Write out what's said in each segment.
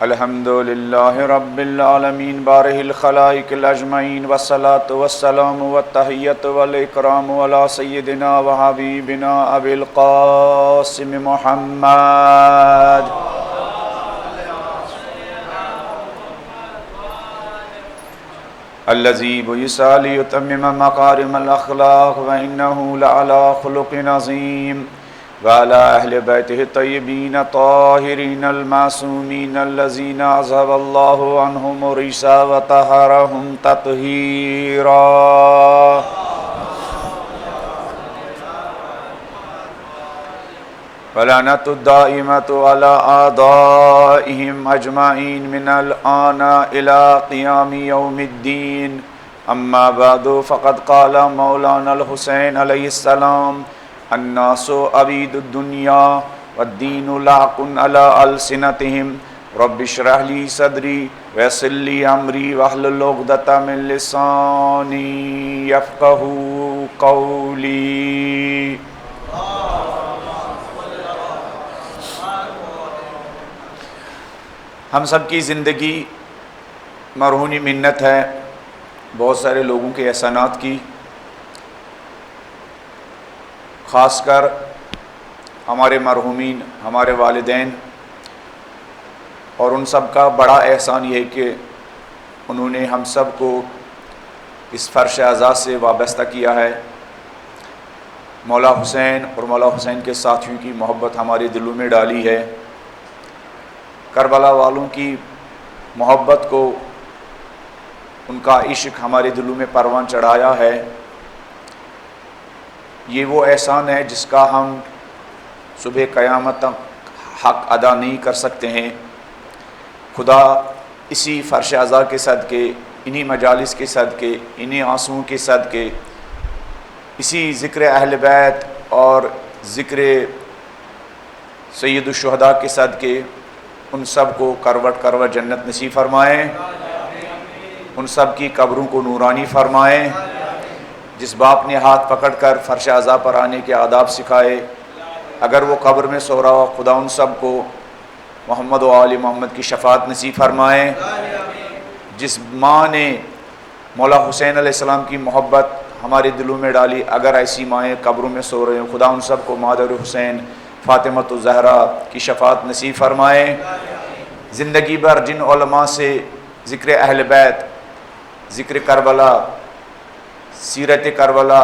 الحمد للہ رب العالمین بارہ الخلائق الاجمعین والصلاة والسلام والتحیۃ والاکرام علی سیدنا و حبیبنا ابی القاسم محمد الذی بعث لیتمم مکارم الاخلاق وانہ لعلی خلق عظیم وعلى أهل بيته الطيبين الطاهرين المعصومين الذين أذهب الله عنهم الرجس وطهرهم تطهيرا ولعنة الدائمة على أعدائهم أجمعين من الآن إلى قيام يوم الدين أما بعد فقد قال مولانا الحسين عليه السلام الناس عبید الدنیا والدین لاق علی السنتہم رب اشرح لی صدری ویسر لی امری واحلل عقدۃ من لسانی یفقہوا قولی۔ ہم سب کی زندگی مرہون منت ہے بہت سارے لوگوں کے احسانات کی، خاص کر ہمارے مرحومین، ہمارے والدین، اور ان سب کا بڑا احسان یہ ہے کہ انہوں نے ہم سب کو اس فرش اعزاز سے وابستہ کیا ہے۔ مولا حسین اور مولا حسین کے ساتھیوں کی محبت ہمارے دلوں میں ڈالی ہے، کربلا والوں کی محبت کو، ان کا عشق ہمارے دلوں میں پروان چڑھایا ہے۔ یہ وہ احسان ہے جس کا ہم صبح قیامت تک حق ادا نہیں کر سکتے ہیں۔ خدا اسی فرش اعزا کے صدقے، انہی مجالس کے صدقے، انہی آنسوؤں کے صدقے، اسی ذکر اہل بیت اور ذکر سید الشہداء کے صدقے ان سب کو کروٹ کروٹ جنت نصیب فرمائیں، ان سب کی قبروں کو نورانی فرمائیں۔ جس باپ نے ہاتھ پکڑ کر فرش اعزا پر آنے کے آداب سکھائے، اگر وہ قبر میں سو رہا ہو، خدا ان سب کو محمد و آل محمد کی شفاعت نصیب فرمائیں۔ جس ماں نے مولا حسین علیہ السلام کی محبت ہمارے دلوں میں ڈالی، اگر ایسی مائیں قبروں میں سو رہے ہوں، خدا ان سب کو مادر حسین فاطمۃ الزہرا کی شفاعت نصیب فرمائیں۔ زندگی بھر جن علماء سے ذکر اہل بیت، ذکر کربلا، سیرت کربلا،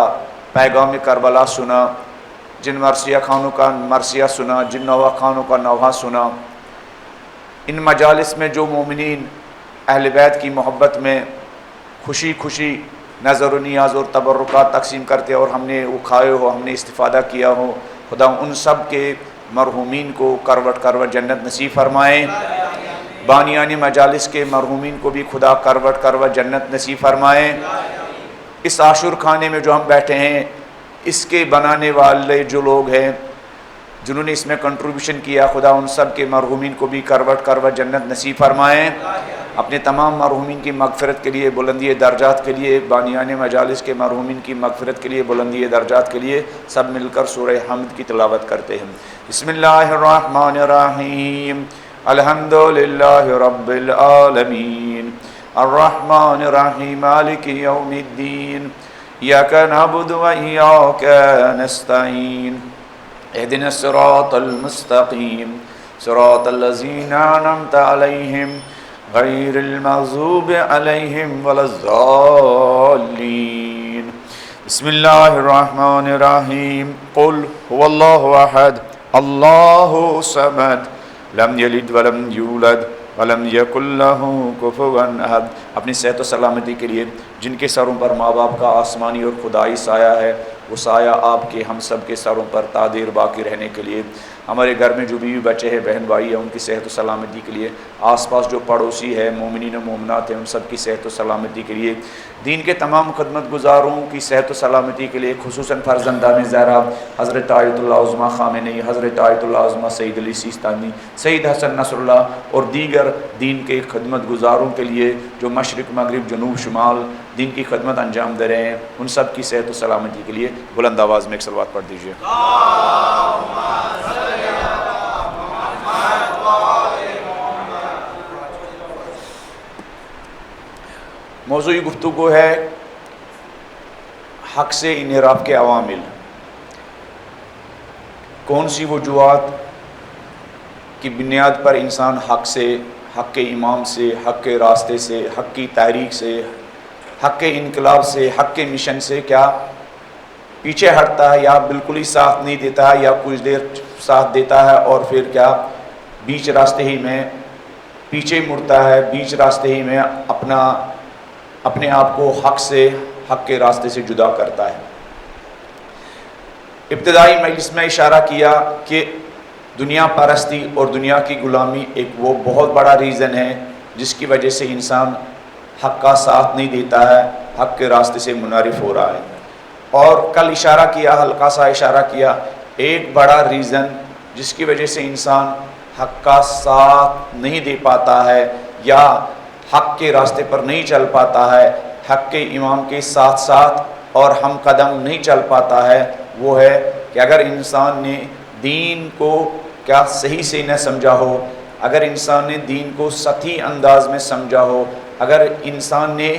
پیغام کربلا سنا، جن مرثیہ خانوں کا مرثیہ سنا، جن نوحہ خانوں کا نوحہ سنا، ان مجالس میں جو مومنین اہل بیت کی محبت میں خوشی خوشی نظر و نیاز اور تبرکات تقسیم کرتے اور ہم نے وہ کھائے ہو، ہم نے استفادہ کیا ہو، خدا ان سب کے مرحومین کو کروٹ کروٹ جنت نصیب فرمائیں۔ بانیان مجالس کے مرحومین کو بھی خدا کروٹ کروٹ جنت نصیب فرمائیں۔ اس عاشور خانے میں جو ہم بیٹھے ہیں، اس کے بنانے والے جو لوگ ہیں جنہوں نے اس میں کنٹریبیوشن کیا، خدا ان سب کے مرحومین کو بھی کروٹ کروٹ جنت نصیب فرمائیں۔ اپنے تمام مرحومین کی مغفرت کے لیے، بلندی درجات کے لیے، بانیان مجالس کے مرحومین کی مغفرت کے لیے، بلندی درجات کے لیے سب مل کر سورہ حمد کی تلاوت کرتے ہیں۔ بسم اللہ الرحمن الرحیم، الحمد للہ رب العالمین، الرحمن الرحیم، مالک یوم الدین، ایاک نعبد و ایاک نستعین، اہدنا الصراط المستقیم، صراط الذین انعمت علیہم غیر المغضوب علیہم ولا الضالین۔ بسم اللہ الرحمن الرحیم، قل هو اللہ احد اللہ صمد لم یلد ولم یولد ولم یکن لہ کفوا احد۔ اپنی صحت و سلامتی کے لیے جن کے سروں پر ماں باپ کا آسمانی اور خدائی سایہ ہے، وہ سایہ آپ کے ہم سب کے سروں پر تا دیر باقی رہنے کے لیے، ہمارے گھر میں جو بیوی بچے ہیں، بہن بھائی ہیں، ان کی صحت و سلامتی کے لیے، آس پاس جو پڑوسی ہے، مومنین و مومنات ہیں، ان سب کی صحت و سلامتی کے لیے، دین کے تمام خدمت گزاروں کی صحت و سلامتی کے لیے، خصوصاً فرزندان زہرا حضرت آیت اللہ عظمیٰ خامنئی، حضرت آیت اللہ عظمیٰ سید علی سیستانی، سید حسن نصر اللہ اور دیگر دین کے خدمت گزاروں کے لیے جو مشرق مغرب جنوب شمال دین کی خدمت انجام دے رہے ہیں، ان سب کی صحت و سلامتی کے لیے بلند آواز میں ایک صلوات پڑھ دیجیے۔ موضوعی گفتگو ہے حق سے انحراف کے عوامل. کون سی وجوہات کی بنیاد پر انسان حق سے، حق کے امام سے، حق کے راستے سے، حق کی تحریک سے، حق کے انقلاب سے، حق کے مشن سے کیا پیچھے ہٹتا ہے، یا بالکل ہی ساتھ نہیں دیتا ہے، یا کچھ دیر ساتھ دیتا ہے اور پھر کیا بیچ راستے ہی میں پیچھے مڑتا ہے، بیچ راستے ہی میں اپنے آپ کو حق سے، حق کے راستے سے جدا کرتا ہے. ابتدائی مجلس میں اشارہ کیا کہ دنیا پرستی اور دنیا کی غلامی ایک وہ بہت بڑا ریزن ہے جس کی وجہ سے انسان حق کا ساتھ نہیں دیتا ہے، حق کے راستے سے منحرف ہو رہا ہے. اور کل اشارہ کیا، ہلکا سا اشارہ کیا، ایک بڑا ریزن جس کی وجہ سے انسان حق کا ساتھ نہیں دے پاتا ہے یا حق کے راستے پر نہیں چل پاتا ہے، حق کے امام کے ساتھ ساتھ اور ہم قدم نہیں چل پاتا ہے، وہ ہے کہ اگر انسان نے دین کو کیا صحیح سے نہ سمجھا ہو، اگر انسان نے دین کو سطحی انداز میں سمجھا ہو، اگر انسان نے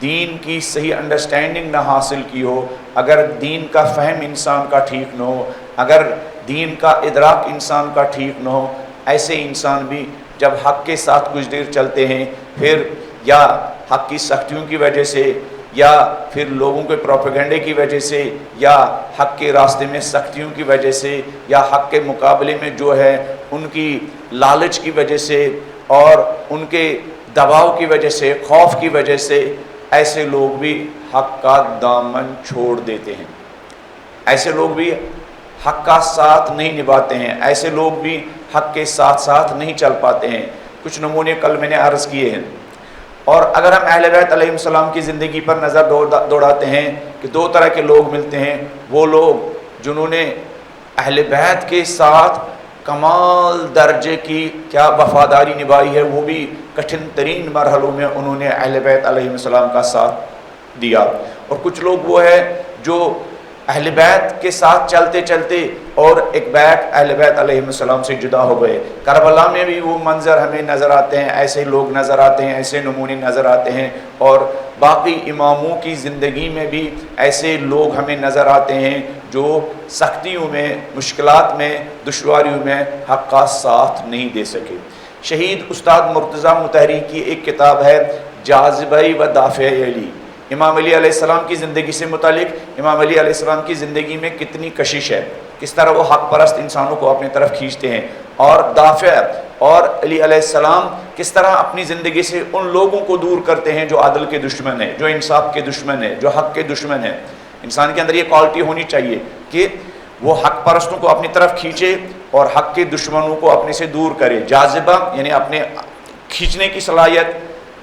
دین کی صحیح انڈرسٹینڈنگ نہ حاصل کی ہو، اگر دین کا فہم انسان کا ٹھیک نہ ہو، اگر دین کا ادراک انسان کا ٹھیک نہ ہو، ایسے انسان بھی جب حق کے ساتھ کچھ دیر چلتے ہیں، پھر یا حق کی سختیوں کی وجہ سے، یا پھر لوگوں کے پروپیگنڈے کی وجہ سے، یا حق کے راستے میں سختیوں کی وجہ سے، یا حق کے مقابلے میں جو ہے ان کی لالچ کی وجہ سے اور ان کے دباؤ کی وجہ سے، خوف کی وجہ سے، ایسے لوگ بھی حق کا دامن چھوڑ دیتے ہیں، ایسے لوگ بھی حق کا ساتھ نہیں نبھاتے ہیں، ایسے لوگ بھی حق کے ساتھ ساتھ نہیں چل پاتے ہیں. کچھ نمونے کل میں نے عرض کیے ہیں. اور اگر ہم اہل بیت علیہ السلام کی زندگی پر نظر دوڑاتے ہیں کہ دو طرح کے لوگ ملتے ہیں، وہ لوگ جنہوں نے اہل بیت کے ساتھ کمال درجے کی کیا وفاداری نبھائی ہے، وہ بھی کٹھن ترین مرحلوں میں انہوں نے اہل بیت علیہ السلام کا ساتھ دیا. اور کچھ لوگ وہ ہے جو اہل بیت کے ساتھ چلتے چلتے اور ایک بیک اہل بیت علیہ السلام سے جدا ہو گئے. کربلا میں بھی وہ منظر ہمیں نظر آتے ہیں، ایسے لوگ نظر آتے ہیں، ایسے نمونے نظر آتے ہیں، اور باقی اماموں کی زندگی میں بھی ایسے لوگ ہمیں نظر آتے ہیں جو سختیوں میں، مشکلات میں، دشواریوں میں حق کا ساتھ نہیں دے سکے. شہید استاد مرتضیٰ مطہری کی ایک کتاب ہے جاذبہ و دافع علی، امام علی علیہ السلام کی زندگی سے متعلق. امام علی علیہ السلام کی زندگی میں کتنی کشش ہے، کس طرح وہ حق پرست انسانوں کو اپنی طرف کھینچتے ہیں، اور دافع اور علی علیہ السلام کس طرح اپنی زندگی سے ان لوگوں کو دور کرتے ہیں جو عدل کے دشمن ہیں، جو انصاف کے دشمن ہیں، جو حق کے دشمن ہیں. انسان کے اندر یہ کوالٹی ہونی چاہیے کہ وہ حق پرستوں کو اپنی طرف کھینچے اور حق کے دشمنوں کو اپنے سے دور کرے. جاذبہ یعنی اپنے کھینچنے کی صلاحیت،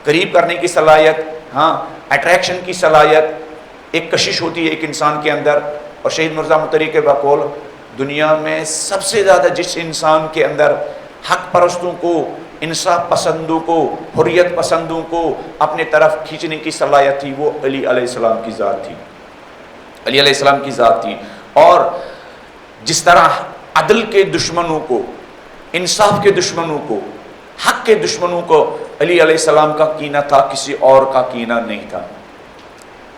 قریب کرنے کی صلاحیت، ہاں اٹریکشن کی صلاحیت، ایک کشش ہوتی ہے ایک انسان کے اندر. اور شہید مرتضیٰ مطہری کے بقول دنیا میں سب سے زیادہ جس انسان کے اندر حق پرستوں کو، انصاف پسندوں کو، حریت پسندوں کو اپنے طرف کھینچنے کی صلاحیت تھی، وہ علی علیہ السلام کی ذات تھی، علی علیہ السلام کی ذات تھی. اور جس طرح عدل کے دشمنوں کو، انصاف کے دشمنوں کو، حق کے دشمنوں کو علی علیہ السلام کا کینہ تھا، کسی اور کا کینہ نہیں تھا.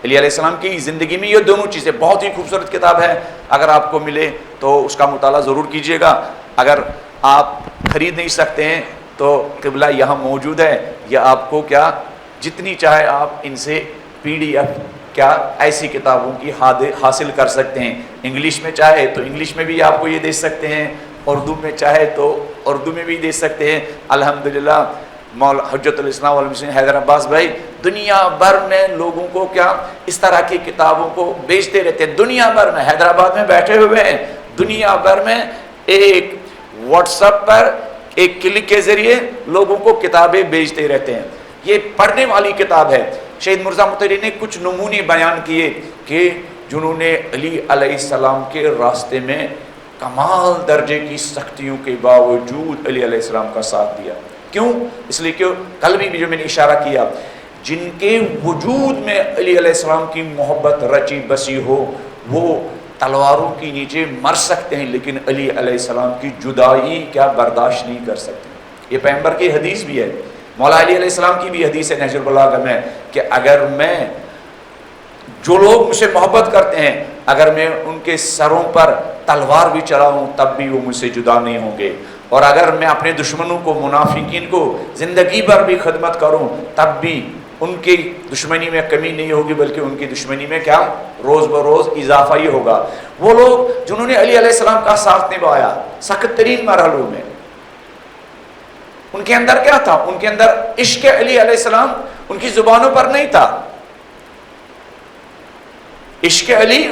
علی علیہ السلام کی زندگی میں یہ دونوں چیزیں، بہت ہی خوبصورت کتاب ہے، اگر آپ کو ملے تو اس کا مطالعہ ضرور کیجیے گا. اگر آپ خرید نہیں سکتے ہیں تو قبلہ یہاں موجود ہے، یا آپ کو کیا جتنی چاہے آپ ان سے PDF کیا ایسی کتابوں کی حاصل کر سکتے ہیں. انگلش میں چاہے تو انگلش میں بھی آپ کو یہ دے سکتے ہیں، اردو میں چاہے تو اردو میں بھی دے سکتے ہیں. الحمدللہ مولا حجت الاسلام والمسلمین حیدر عباس بھائی دنیا بھر میں لوگوں کو کیا اس طرح کی کتابوں کو بیچتے رہتے ہیں. دنیا بھر میں، حیدرآباد میں بیٹھے ہوئے ہیں، دنیا بھر میں ایک واٹس ایپ پر ایک کلک کے ذریعے لوگوں کو کتابیں بیچتے رہتے ہیں. یہ پڑھنے والی کتاب ہے. شہید مرتضیٰ مطہری نے کچھ نمونے بیان کیے کہ جنہوں نے علی علیہ السلام کے راستے میں کمال درجے کی سختیوں کے باوجود علی علیہ السلام کا ساتھ دیا. کیوں؟ اس لیے کہ کل بھی جو میں نے اشارہ کیا، جن کے وجود میں علی علیہ السلام کی محبت رچی بسی ہو وہ تلواروں کی نیچے مر سکتے ہیں، لیکن علی علیہ السلام کی جدائی کیا برداشت نہیں کر سکتے. یہ پیغمبر کی حدیث بھی ہے مولا علی علیہ السلام کی بھی حدیث ہے نہج البلاغہ میں کہ اگر میں جو لوگ مجھ سے محبت کرتے ہیں اگر میں ان کے سروں پر تلوار بھی چلاؤں تب بھی وہ مجھ سے جدا نہیں ہوں گے، اور اگر میں اپنے دشمنوں کو منافقین کو زندگی بھر بھی خدمت کروں تب بھی ان کی دشمنی میں کمی نہیں ہوگی، بلکہ ان کی دشمنی میں کیا روز بروز اضافہ ہی ہوگا۔ وہ لوگ جنہوں نے علی علیہ السلام کا ساتھ نبھایا سخت ترین مرحلوں میں، ان کے اندر کیا تھا؟ ان کے اندر عشق علی علیہ السلام ان کی زبانوں پر نہیں تھا، عشق علی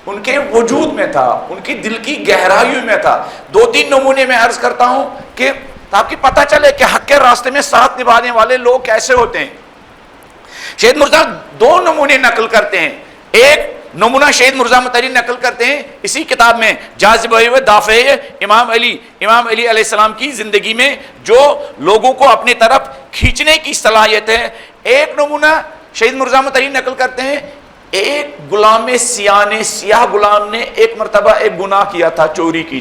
ان کے وجود میں تھا، ان کی دل کی گہرائیوں میں تھا۔ دو تین نمونے میں عرض کرتا ہوں کہ تاکہ پتہ چلے کہ حق کے راستے میں ساتھ نبھانے والے لوگ کیسے ہوتے ہیں۔ شہید مرزا دو نمونے نقل کرتے ہیں، ایک نمونہ شہید مرزا مطہری نقل کرتے ہیں اسی کتاب میں جاذب و دافع امام علی علیہ السلام کی زندگی میں جو لوگوں کو اپنی طرف کھینچنے کی صلاحیت ہے۔ ایک نمونہ شہید مرزا مطہری نقل کرتے ہیں، ایک غلام سیاہ غلام نے ایک مرتبہ ایک گناہ کیا تھا، چوری کی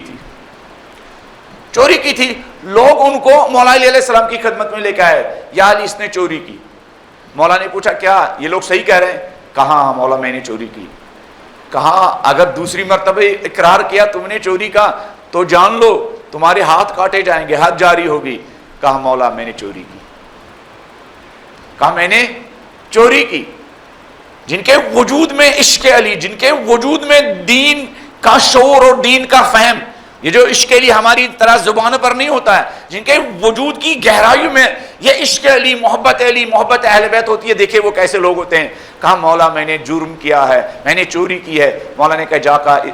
تھی، لوگ ان کو مولا علی علیہ السلام کی خدمت میں لے کے آئے، یا علی اس نے چوری کی۔ مولا نے پوچھا کیا یہ لوگ صحیح کہہ رہے ہیں؟ کہا مولا میں نے چوری کی۔ کہا اگر دوسری مرتبہ اقرار کیا تم نے چوری کا تو جان لو تمہارے ہاتھ کاٹے جائیں گے، حد جاری ہوگی۔ کہا مولا میں نے چوری کی، کہا میں نے چوری کی۔ جن کے وجود میں عشق علی، جن کے وجود میں دین کا شعور اور دین کا فہم، یہ جو عشق علی ہماری طرح زبانوں پر نہیں ہوتا ہے، جن کے وجود کی گہرائیوں میں یہ عشق علی، محبت اہل بیت ہوتی ہے، دیکھیں وہ کیسے لوگ ہوتے ہیں۔ کہا مولا میں نے جرم کیا ہے، میں نے چوری کی ہے۔ مولا نے کہا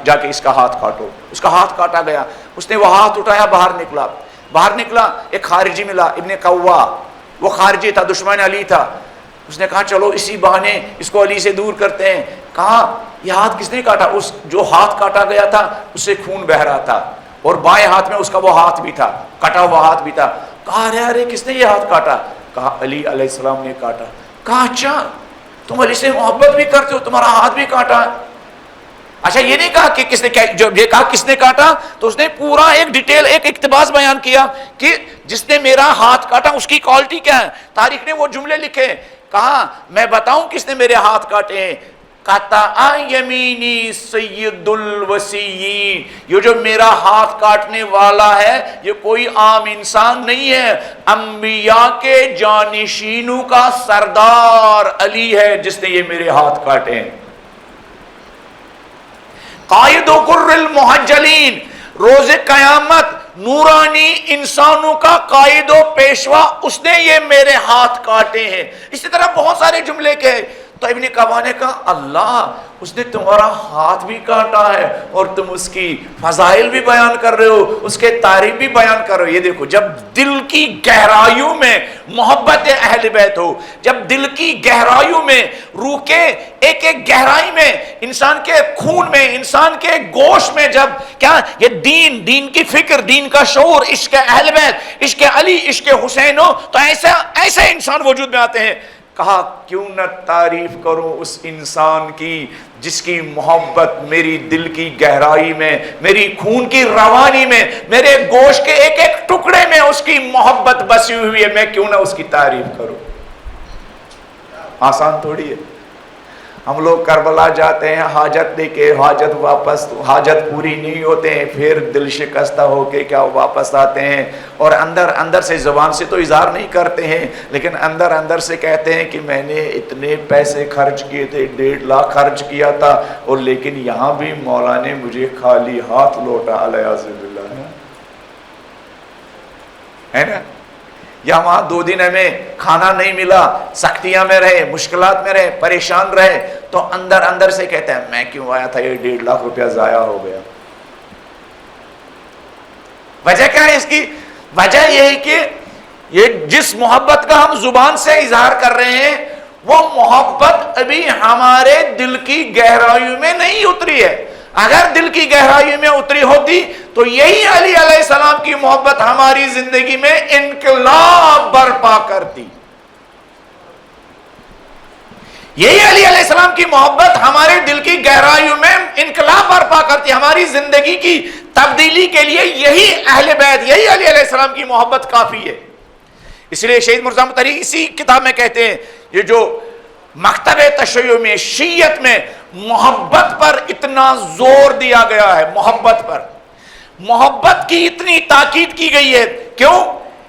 جا کے اس کا ہاتھ کاٹو۔ اس کا ہاتھ کاٹا گیا، اس نے وہ ہاتھ اٹھایا، باہر نکلا، ایک خارجی ملا، ابن قوا، وہ خارجی تھا، دشمن علی تھا۔ اس نے کہا چلو اسی بہانے اس کو علی سے دور کرتے ہیں۔ کہا یہ ہاتھ کس نے کاٹا؟ اس جو ہاتھ کاٹا گیا تھا اس سے خون بہ رہا تھا، اور بائیں ہاتھ میں اس کا وہ ہاتھ بھی تھا، کٹا ہوا ہاتھ بھی تھا۔ کہا ارے کس نے یہ ہاتھ کاٹا؟ کہا علی علیہ السلام نے کاٹا۔ کہا اچھا تم علی سے محبت بھی کرتے ہو، تمہارا ہاتھ بھی کاٹا؟ اچھا یہ نہیں کہا کہ کس نے، جب یہ کہا کس نے کاٹا تو اس نے پورا ایک ڈیٹیل، ایک اقتباس بیان کیا کہ جس نے میرا ہاتھ کاٹا اس کی کوالٹی کیا ہے۔ تاریخ نے وہ جملے لکھے، کہا میں بتاؤں کس نے میرے ہاتھ کاٹے ہیں؟ قطع یمینی سید الوسیین، یہ جو میرا ہاتھ کاٹنے والا ہے یہ کوئی عام انسان نہیں ہے، انبیاء کے جانشینوں کا سردار علی ہے جس نے یہ میرے ہاتھ کاٹے ہیں۔ قائد و قر المحجلین، روز قیامت نورانی انسانوں کا قائد و پیشوا، اس نے یہ میرے ہاتھ کاٹے ہیں۔ اسی طرح بہت سارے جملے کے تو ابن قوا نے کہا اللہ اس نے تمہارا ہاتھ بھی کاٹا ہے اور تم اس کی فضائل بھی بیان کر رہے ہو، اس کے تعریف بھی بیان کر رہے ہو۔ یہ دیکھو جب دل کی گہرائیوں میں محبت اہل بیت ہو، جب دل کی گہرائیوں میں روح کے ایک ایک گہرائی میں، انسان کے خون میں، انسان کے گوشت میں جب کیا یہ دین کی فکر، دین کا شعور، عشق اہل بیت، عشق علی، عشق حسین ہو تو ایسے انسان وجود میں آتے ہیں۔ کہا کیوں نہ تعریف کروں اس انسان کی جس کی محبت میری دل کی گہرائی میں، میری خون کی روانی میں، میرے گوشت کے ایک ایک ٹکڑے میں اس کی محبت بسی ہوئی ہے، میں کیوں نہ اس کی تعریف کروں۔ آسان تھوڑی ہے۔ ہم لوگ کربلا جاتے ہیں حاجت لے کے، حاجت پوری نہیں ہوتے ہیں، پھر دل شکستہ ہو کے کیا واپس آتے ہیں، اور اندر سے زبان سے تو اظہار نہیں کرتے ہیں لیکن اندر سے کہتے ہیں کہ میں نے اتنے پیسے خرچ کیے تھے، 1.5 لاکھ خرچ کیا تھا، اور لیکن یہاں بھی مولا نے مجھے خالی ہاتھ لوٹا، علیہ باللہ ہے نا۔ یا وہاں 2 دن ہمیں کھانا نہیں ملا، سختیاں میں رہے، مشکلات میں رہے، پریشان رہے، تو اندر سے کہتے ہیں میں کیوں آیا تھا، یہ 1.5 لاکھ روپیہ ضائع ہو گیا۔ وجہ کیا ہے اس کی؟ وجہ یہ ہے کہ یہ جس محبت کا ہم زبان سے اظہار کر رہے ہیں وہ محبت ابھی ہمارے دل کی گہرائیوں میں نہیں اتری ہے۔ اگر دل کی گہرائی میں اتری ہوتی تو یہی علی علیہ السلام کی محبت ہماری زندگی میں انقلاب برپا کرتی، یہی علی علیہ السلام کی محبت ہمارے دل کی گہرائیوں میں انقلاب برپا کرتی، ہماری زندگی کی تبدیلی کے لیے یہی اہل بیت، یہی علی علیہ السلام کی محبت کافی ہے۔ اس لیے شہید مرزا مطہری اسی کتاب میں کہتے ہیں یہ جو مکتب تشیع میں شیعت میں محبت پر اتنا زور دیا گیا ہے، محبت پر، محبت کی اتنی تاکید کی گئی ہے، کیوں؟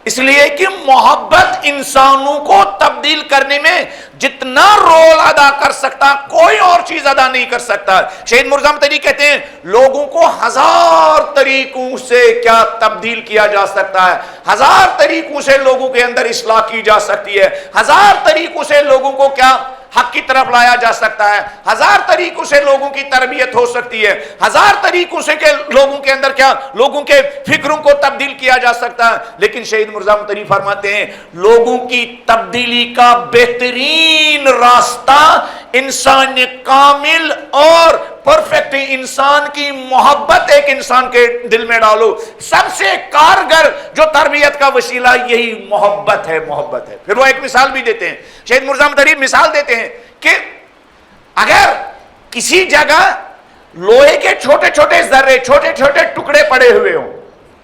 اس لیے کہ محبت انسانوں کو تبدیل کرنے میں جتنا رول ادا کر سکتا کوئی اور چیز ادا نہیں کر سکتا۔ شہید مرزا مطہری کہتے ہیں لوگوں کو 1000 طریقوں سے کیا تبدیل کیا جا سکتا ہے، 1000 طریقوں سے لوگوں کے اندر اصلاح کی جا سکتی ہے، 1000 طریقوں سے لوگوں کو کیا حق کی طرف لایا جا سکتا ہے، 1000 طریقوں سے لوگوں کی تربیت ہو سکتی ہے، 1000 طریقوں سے کہ لوگوں کے اندر کیا لوگوں کے فکروں کو تبدیل کیا جا سکتا ہے۔ لیکن شہید مرزا مطہری فرماتے ہیں لوگوں کی تبدیلی کا بہترین راستہ انسان کامل اور پرفیکٹ انسان کی محبت ایک انسان کے دل میں ڈالو، سب سے کارگر جو تربیت کا وسیلہ یہی محبت ہے، محبت ہے۔ پھر وہ ایک مثال بھی دیتے ہیں، شہید مرزا مطہری مثال دیتے ہیں کہ اگر کسی جگہ لوہے کے چھوٹے چھوٹے ذرے، چھوٹے چھوٹے ٹکڑے پڑے ہوئے ہوں،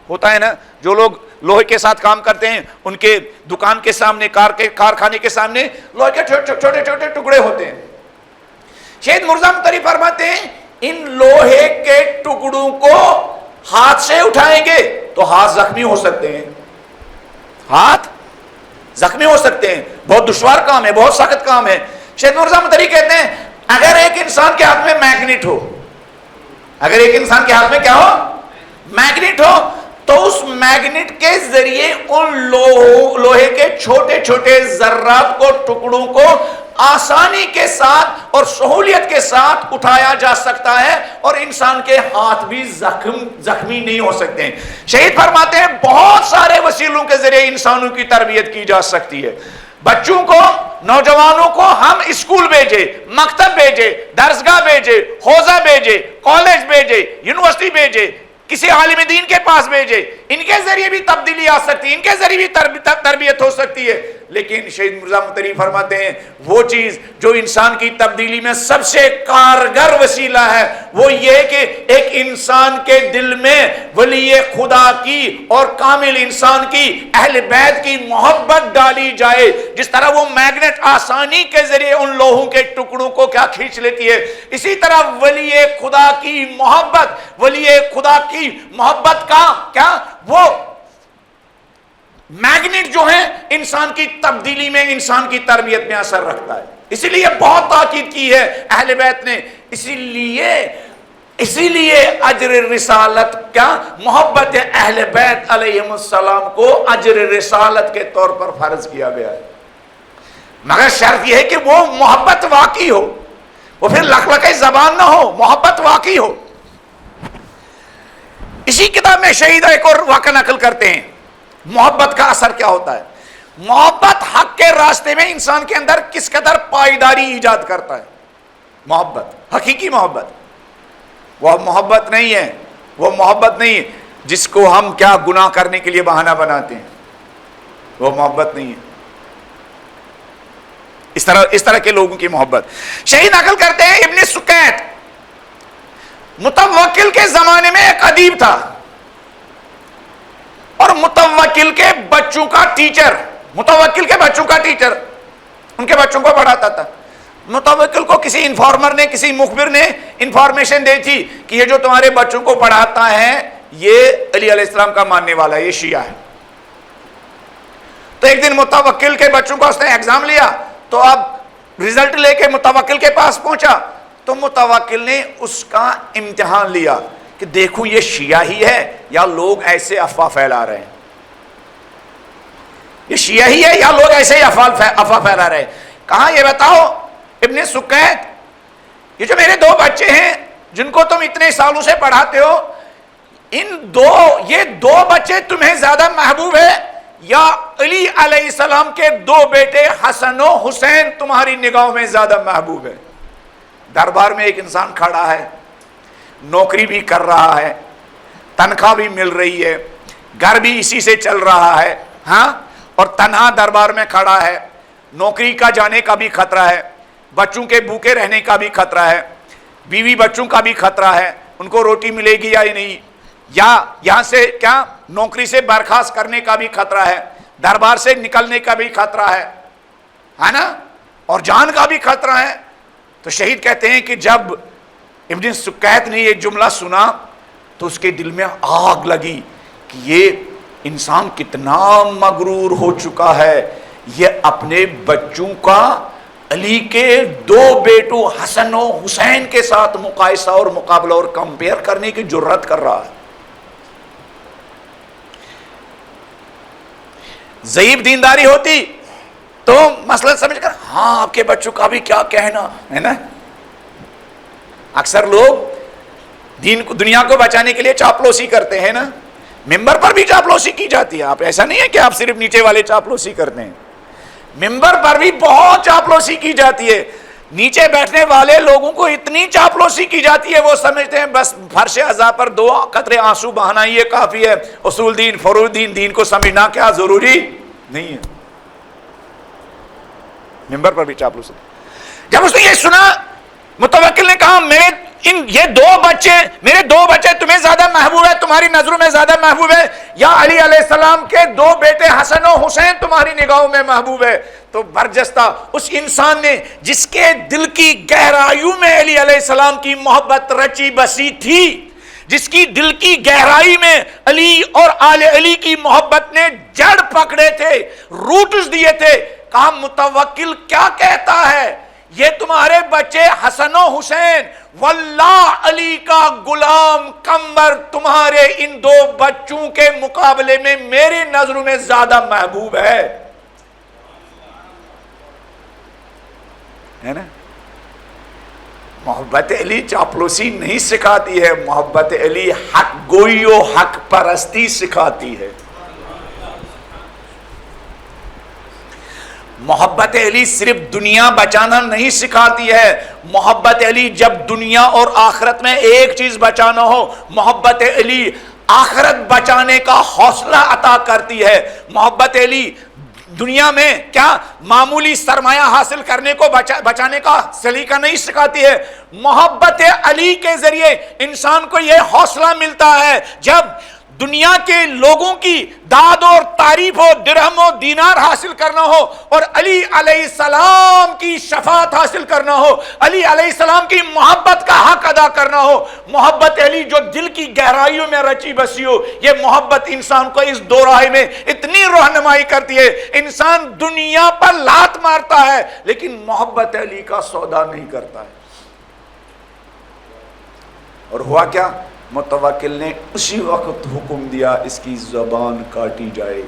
ہوتا ہے نا جو لوگ لوہے کے ساتھ کام کرتے ہیں ان کے دکان کے سامنے، کارخانے کے سامنے لوہے کے چھوٹے چھوٹے ٹکڑے ہوتے ہیں۔ شہید مرزا مطہری فرماتے ہیں ان لوہے کے ٹکڑوں کو ہاتھ سے اٹھائیں گے تو ہاتھ زخمی ہو سکتے ہیں، ہاتھ زخمی ہو سکتے ہیں، بہت دشوار کام ہے، بہت سخت کام ہے۔ شہید مرزا مطہری کہتے ہیں اگر ایک انسان کے ہاتھ میں میگنیٹ ہو، اگر ایک انسان کے ہاتھ میں کیا ہو، میگنیٹ ہو، تو اس میگنیٹ کے ذریعے ان لوہے کے چھوٹے چھوٹے ذرات کو، ٹکڑوں کو آسانی کے ساتھ اور سہولیت کے ساتھ اٹھایا جا سکتا ہے اور انسان کے ہاتھ بھی زخمی نہیں ہو سکتے ہیں۔ شہید فرماتے ہیں بہت سارے وسیلوں کے ذریعے انسانوں کی تربیت کی جا سکتی ہے۔ بچوں کو، نوجوانوں کو ہم اسکول بھیجے، مکتب بھیجے، درسگاہ بھیجے، حوزہ بھیجے، کالج بھیجے، یونیورسٹی بھیجے، کسی عالم دین کے پاس بھیجے، ان کے ذریعے بھی تبدیلی آ سکتی ہے، ان کے ذریعے بھی تربیت ہو سکتی ہے۔ لیکن شہید مرزا مطہری فرماتے ہیں وہ چیز جو انسان کی تبدیلی میں سب سے کارگر وسیلہ ہے وہ یہ کہ ایک انسان کے دل میں ولی خدا کی اور کامل انسان کی، اہل بیت کی محبت ڈالی جائے۔ جس طرح وہ میگنیٹ آسانی کے ذریعے ان لوہوں کے ٹکڑوں کو کیا کھینچ لیتی ہے، اسی طرح ولی خدا کی محبت، ولی خدا کی محبت کا کیا وہ میگنیٹ جو ہے انسان کی تبدیلی میں، انسان کی تربیت میں اثر رکھتا ہے۔ اسی لیے بہت تاکید کی ہے اہل بیت نے، اسی لیے اجر رسالت کیا محبت اہل بیت علیہم السلام کو اجر رسالت کے طور پر فرض کیا گیا ہے، مگر شرط یہ ہے کہ وہ محبت واقعی ہو، وہ پھر لخلقہ زبان نہ ہو، محبت واقعی ہو۔ اسی کتاب میں شہید ایک اور واقعہ نقل کرتے ہیں محبت کا اثر کیا ہوتا ہے، محبت حق کے راستے میں انسان کے اندر کس قدر پائیداری ایجاد کرتا ہے۔ محبت، حقیقی محبت، وہ محبت نہیں ہے، وہ محبت نہیں ہے جس کو ہم کیا گناہ کرنے کے لیے بہانہ بناتے ہیں، وہ محبت نہیں ہے۔ اس طرح کے لوگوں کی محبت شہید نقل کرتے ہیں ابن سکیت متوکل کے زمانے میں ایک ادیب تھا اور متوکل کے بچوں کا ٹیچر، متوکل کے بچوں کا ٹیچر ان کے بچوں کو پڑھاتا تھا۔ متوکل کو کسی انفارمر نے، کسی مخبر نے انفارمیشن دی تھی کہ یہ جو تمہارے بچوں کو پڑھاتا ہے یہ علی علیہ السلام کا ماننے والا ہے، یہ شیعہ ہے۔ تو ایک دن متوکل کے بچوں کا اس نے ایگزام لیا، تو اب رزلٹ لے کے متوکل کے پاس پہنچا تو متوکل نے اس کا امتحان لیا کہ دیکھو یہ شیعہ ہی ہے یا لوگ ایسے افواہ پھیلا رہے ہیں، یہ شیعہ ہی ہے یا لوگ ایسے ہی افواہ پھیلا رہے ہیں۔ کہاں یہ بتاؤ ابن سکیت، یہ جو میرے 2 بچے ہیں جن کو تم اتنے سالوں سے پڑھاتے ہو، یہ 2 بچے تمہیں زیادہ محبوب ہے یا علی علیہ السلام کے 2 بیٹے حسن و حسین تمہاری نگاہوں میں زیادہ محبوب ہے؟ دربار میں ایک انسان کھڑا ہے، نوکری بھی کر رہا ہے، تنخواہ بھی مل رہی ہے، گھر بھی اسی سے چل رہا ہے، ہاں، اور تنہا دربار میں کھڑا ہے، نوکری کا جانے کا بھی خطرہ ہے، بچوں کے بھوکے رہنے کا بھی خطرہ ہے، بیوی بچوں کا بھی خطرہ ہے، ان کو روٹی ملے گی یا نہیں، یا یہاں سے کیا نوکری سے برخاست کرنے کا بھی خطرہ ہے، دربار سے نکلنے کا بھی خطرہ ہے نا، اور جان کا بھی خطرہ ہے. تو شہید کہتے ہیں کہ جب ابن سکیت نے یہ جملہ سنا تو اس کے دل میں آگ لگی کہ یہ انسان کتنا مغرور ہو چکا ہے، یہ اپنے بچوں کا علی کے 2 بیٹوں حسن و حسین کے ساتھ مقایسہ اور مقابلہ اور کمپیئر کرنے کی جرات کر رہا ہے. ضعیف دینداری ہوتی تو مسئلہ سمجھ کر ہاں آپ کے بچوں کا بھی کیا کہنا ہے نا. اکثر لوگ دین کو دنیا کو بچانے کے لیے چاپلوسی کرتے ہیں نا، ممبر پر بھی چاپلوسی کی جاتی ہے. آپ ایسا نہیں ہے کہ آپ صرف نیچے والے چاپلوسی کرتے ہیں، ممبر پر بھی بہت چاپلوسی کی جاتی ہے. نیچے بیٹھنے والے لوگوں کو اتنی چاپلوسی کی جاتی ہے، وہ سمجھتے ہیں بس فرش عزا پر 2 قطرے آنسو بہانا یہ کافی ہے، اصول دین فروع دین کو سمجھنا کیا ضروری نہیں ہے. ممبر پر بھی چاپلوسی. جب اس نے یہ سنا متوکل نے کہا یہ 2 بچے تمہیں زیادہ محبوب ہے، تمہاری نظروں میں زیادہ محبوب ہے، یا علی علیہ السلام کے 2 بیٹے حسن و حسین تمہاری نگاہوں میں محبوب ہے؟ تو برجستہ اس انسان نے جس کے دل کی گہرائیوں میں علی علیہ السلام کی محبت رچی بسی تھی، جس کی دل کی گہرائی میں علی اور آل علی کی محبت نے جڑ پکڑے تھے، روٹس دیے تھے، کہا متوکل کیا کہتا ہے، یہ تمہارے بچے حسن و حسین واللہ علی کا غلام قمر تمہارے ان 2 بچوں کے مقابلے میں میری نظروں میں زیادہ محبوب ہے نا. محبت علی چاپلوسی نہیں سکھاتی ہے، محبت علی حق گوئی و حق پرستی سکھاتی ہے. محبت علی صرف دنیا بچانا نہیں سکھاتی ہے، محبت علی جب دنیا اور آخرت میں ایک چیز بچانا ہو، محبت علی آخرت بچانے کا حوصلہ عطا کرتی ہے. محبت علی دنیا میں کیا معمولی سرمایہ حاصل کرنے کو بچانے کا سلیقہ نہیں سکھاتی ہے. محبت علی کے ذریعے انسان کو یہ حوصلہ ملتا ہے جب دنیا کے لوگوں کی داد اور تعریف ہو، درہم و دینار حاصل کرنا ہو اور علی علیہ السلام کی شفاعت حاصل کرنا ہو، علی علیہ السلام کی محبت کا حق ادا کرنا ہو. محبت علی جو دل کی گہرائیوں میں رچی بسی ہو، یہ محبت انسان کو اس 2 راہ میں اتنی رہنمائی کرتی ہے. انسان دنیا پر لات مارتا ہے لیکن محبت علی کا سودا نہیں کرتا ہے. اور ہوا کیا؟ متوکل نے اسی وقت حکم دیا اس کی زبان کاٹی جائے.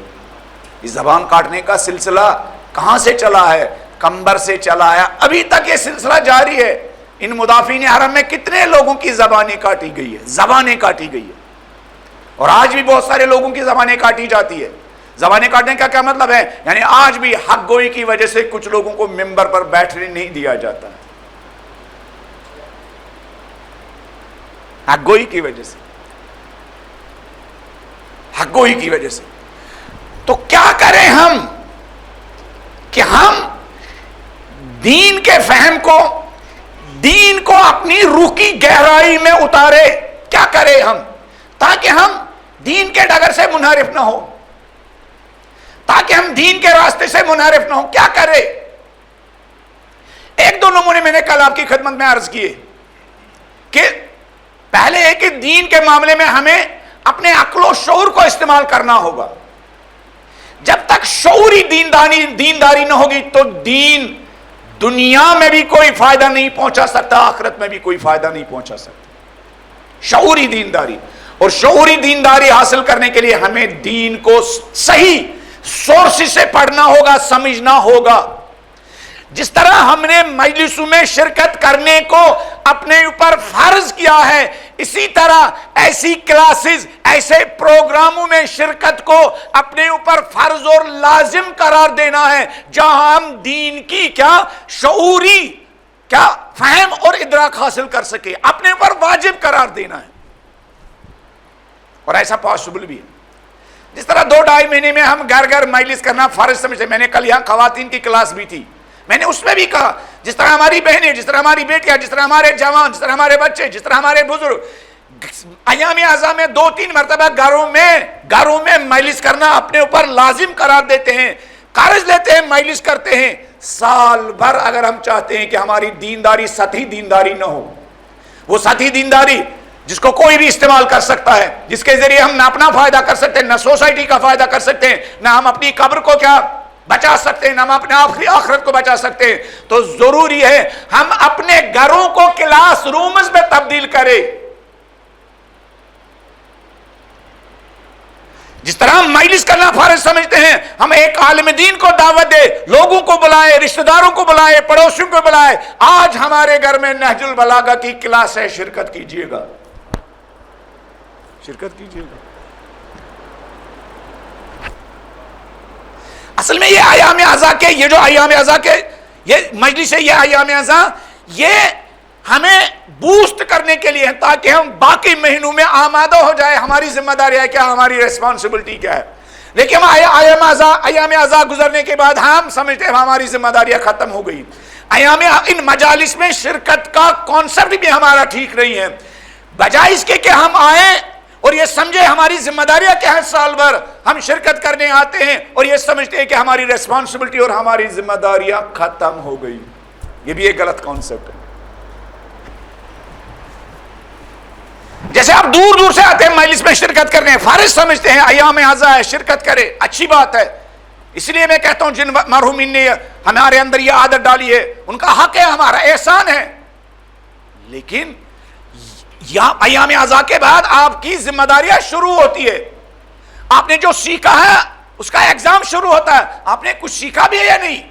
اس زبان کاٹنے کا سلسلہ کہاں سے چلا ہے؟ قمبر سے چلا ہے. ابھی تک یہ سلسلہ جاری ہے. ان مدافعین حرم میں کتنے لوگوں کی زبانیں کاٹی گئی ہے، زبانیں کاٹی گئی ہے، اور آج بھی بہت سارے لوگوں کی زبانیں کاٹی جاتی ہے. زبانیں کاٹنے کا کیا مطلب ہے؟ یعنی آج بھی حق گوئی کی وجہ سے کچھ لوگوں کو ممبر پر بیٹھنے نہیں دیا جاتا ہے، حق گوئی کی وجہ سے، حق گوئی کی وجہ سے. تو کیا کریں ہم کہ ہم دین کے فہم کو، دین کو اپنی روح کی گہرائی میں اتارے؟ کیا کریں ہم تاکہ ہم دین کے ڈگر سے منحرف نہ ہو، تاکہ ہم دین کے راستے سے منحرف نہ ہو؟ کیا کرے؟ 1-2 نمونے میں نے کل آپ کی خدمت میں عرض کیے کہ پہلے ہے کہ دین کے معاملے میں ہمیں اپنے عقل و شعور کو استعمال کرنا ہوگا. جب تک شعوری دینداری نہ ہوگی تو دین دنیا میں بھی کوئی فائدہ نہیں پہنچا سکتا، آخرت میں بھی کوئی فائدہ نہیں پہنچا سکتا. شعوری دینداری، اور شعوری دینداری حاصل کرنے کے لیے ہمیں دین کو صحیح سورس سے پڑھنا ہوگا، سمجھنا ہوگا. جس طرح ہم نے مجلسوں میں شرکت کرنے کو اپنے اوپر فرض کیا ہے، اسی طرح ایسی کلاسز، ایسے پروگراموں میں شرکت کو اپنے اوپر فرض اور لازم قرار دینا ہے جہاں ہم دین کی کیا شعوری کیا فہم اور ادراک حاصل کر سکے، اپنے اوپر واجب قرار دینا ہے. اور ایسا پاسبل بھی ہے. جس طرح 2-2.5 مہینے میں ہم گھر گھر مجلس کرنا فرض سمجھتے. میں نے کل یہاں خواتین کی کلاس بھی تھی، میں نے اس میں بھی کہا جس طرح ہماری بہنیں، جس طرح ہماری بیٹیاں، جس طرح ہمارے جوان، جس طرح ہمارے بچے، جس طرح ہمارے بزرگ ایام اعزا میں 2-3 مرتبہ گھروں میں مجلس کرنا اپنے اوپر لازم قرار دیتے ہیں، قرض لیتے ہیں، مجلس کرتے ہیں. سال بھر اگر ہم چاہتے ہیں کہ ہماری دینداری سطحی دینداری نہ ہو، وہ سطحی دینداری جس کو کوئی بھی استعمال کر سکتا ہے، جس کے ذریعے ہم نہ اپنا فائدہ کر سکتے ہیں، نہ سوسائٹی کا فائدہ کر سکتے ہیں، نہ ہم اپنی قبر کو کیا بچا سکتے ہیں، نہ ہم اپنے آخرت کو بچا سکتے ہیں، تو ضروری ہے ہم اپنے گھروں کو کلاس رومز میں تبدیل کریں. جس طرح ہم مجلس کرنا فرض سمجھتے ہیں، ہم ایک عالم دین کو دعوت دے، لوگوں کو بلائے، رشتہ داروں کو بلائے، پڑوسیوں کو بلائے. آج ہمارے گھر میں نہج البلاغہ کی کلاس ہے، شرکت کیجئے گا، شرکت کیجئے گا. اصل میں یہ ایام اعزا کے، یہ جو ایام اعزا کے یہ مجلس ہے، یہ ایام اعزا یہ ہمیں بوسٹ کرنے کے لیے ہے، تاکہ ہم باقی مہینوں میں آمادہ ہو جائے. ہماری ذمہ داری ہے کیا، ہماری ریسپانسبلٹی کیا ہے. لیکن ہم ایام اعزا گزرنے کے بعد ہم سمجھتے ہیں ہماری ذمہ داریاں ختم ہو گئی. ان مجالس میں شرکت کا کانسیپٹ بھی ہمارا ٹھیک نہیں ہے. بجائے اس کے کہ ہم آئیں اور یہ سمجھے ہماری ذمہ داریاں کیا ہیں، سال بھر ہم شرکت کرنے آتے ہیں اور یہ سمجھتے ہیں کہ ہماری ریسپانسبلٹی اور ہماری ذمہ داریاں ختم ہو گئی. یہ بھی ایک غلط کانسیپٹ ہے. جیسے آپ دور دور سے آتے ہیں مجلس میں شرکت کرنے، فارغ سمجھتے ہیں ایام اعزا ہے، شرکت کرے، اچھی بات ہے. اس لیے میں کہتا ہوں جن مرحومین نے ہمارے اندر یہ عادت ڈالی ہے ان کا حق ہے، ہمارا احسان ہے. لیکن ایام اعزا کے بعد آپ کی ذمہ داریاں شروع ہوتی ہے. آپ نے جو سیکھا ہے اس کا ایگزام شروع ہوتا ہے. آپ نے کچھ سیکھا بھی ہے یا نہیں؟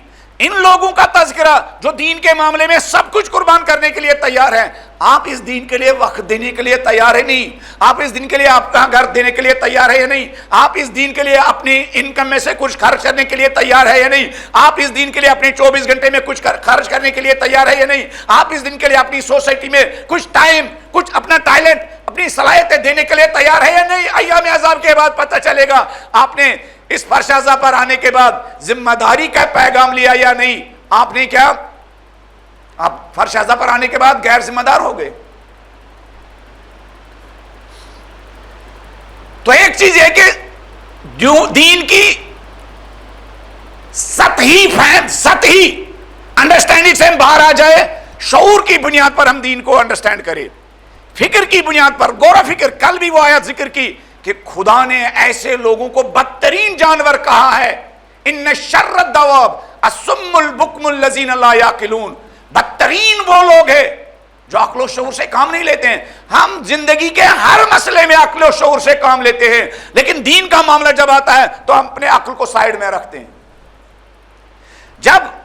ان لوگوں کا تذکرہ جو دین کے معاملے میں سب کچھ قربان کرنے کے لیے تیار ہیں، آپ اس دین کے لیے وقت دینے کے لیے تیار ہے نہیں؟ آپ اس دین کے لیے اپنا گھر دینے کے لیے تیار ہے یا نہیں؟ آپ اس دین کے لیے اپنی انکم میں سے کچھ خرچ کرنے کے لیے تیار ہے یا نہیں؟ آپ اس دین کے لیے اپنے 24 گھنٹے میں کچھ خرچ کرنے کے لیے تیار ہے یا نہیں؟ آپ اس دن کے لیے اپنی سوسائٹی میں کچھ ٹائم، کچھ اپنا ٹیلنٹ، اپنی صلاحیتیں دینے کے لیے تیار ہے یا نہیں؟ ایام اعزا کے بعد پتہ چلے گا آپ نے اس فرش اعزا پر آنے کے بعد ذمہ داری کا پیغام لیا یا نہیں. آپ نے کیا، آپ فرش اعزا پر آنے کے بعد غیر ذمہ دار ہو گئے. تو ایک چیز ہے کہ جو دین کی سطحی فہم، سطحی انڈرسٹینڈنگ سے ہم باہر آ جائے، شعور کی بنیاد پر ہم دین کو انڈرسٹینڈ کریں، فکر کی بنیاد پر، غور و فکر. کل بھی وہ آیت ذکر کی کہ خدا نے ایسے لوگوں کو بدترین جانور کہا ہے، ان شر الدواب الصم البکم الذین لا یعقلون. بدترین وہ لوگ ہیں جو عقل و شعور سے کام نہیں لیتے ہیں. ہم زندگی کے ہر مسئلے میں عقل و شعور سے کام لیتے ہیں، لیکن دین کا معاملہ جب آتا ہے تو ہم اپنے عقل کو سائیڈ میں رکھتے ہیں. جب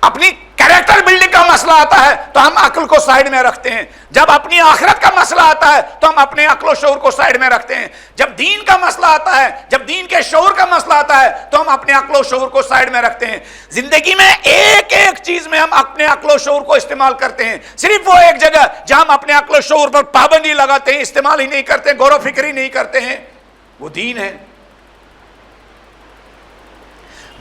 اپنی کریکٹر بلڈنگ کا مسئلہ آتا ہے تو ہم عقل کو سائیڈ میں رکھتے ہیں. جب اپنی آخرت کا مسئلہ آتا ہے تو ہم اپنے عقل و شعور کو سائیڈ میں رکھتے ہیں. جب دین کا مسئلہ آتا ہے، جب دین کے شعور کا مسئلہ آتا ہے تو ہم اپنے عقل و شعور کو سائیڈ میں رکھتے ہیں. زندگی میں ایک ایک چیز میں ہم اپنے عقل و شعور کو استعمال کرتے ہیں. صرف وہ ایک جگہ جہاں ہم اپنے عقل و شعور پر پابندی لگاتے ہیں، استعمال ہی نہیں کرتے، غور و فکر ہی نہیں کرتے ہیں، وہ دین ہے.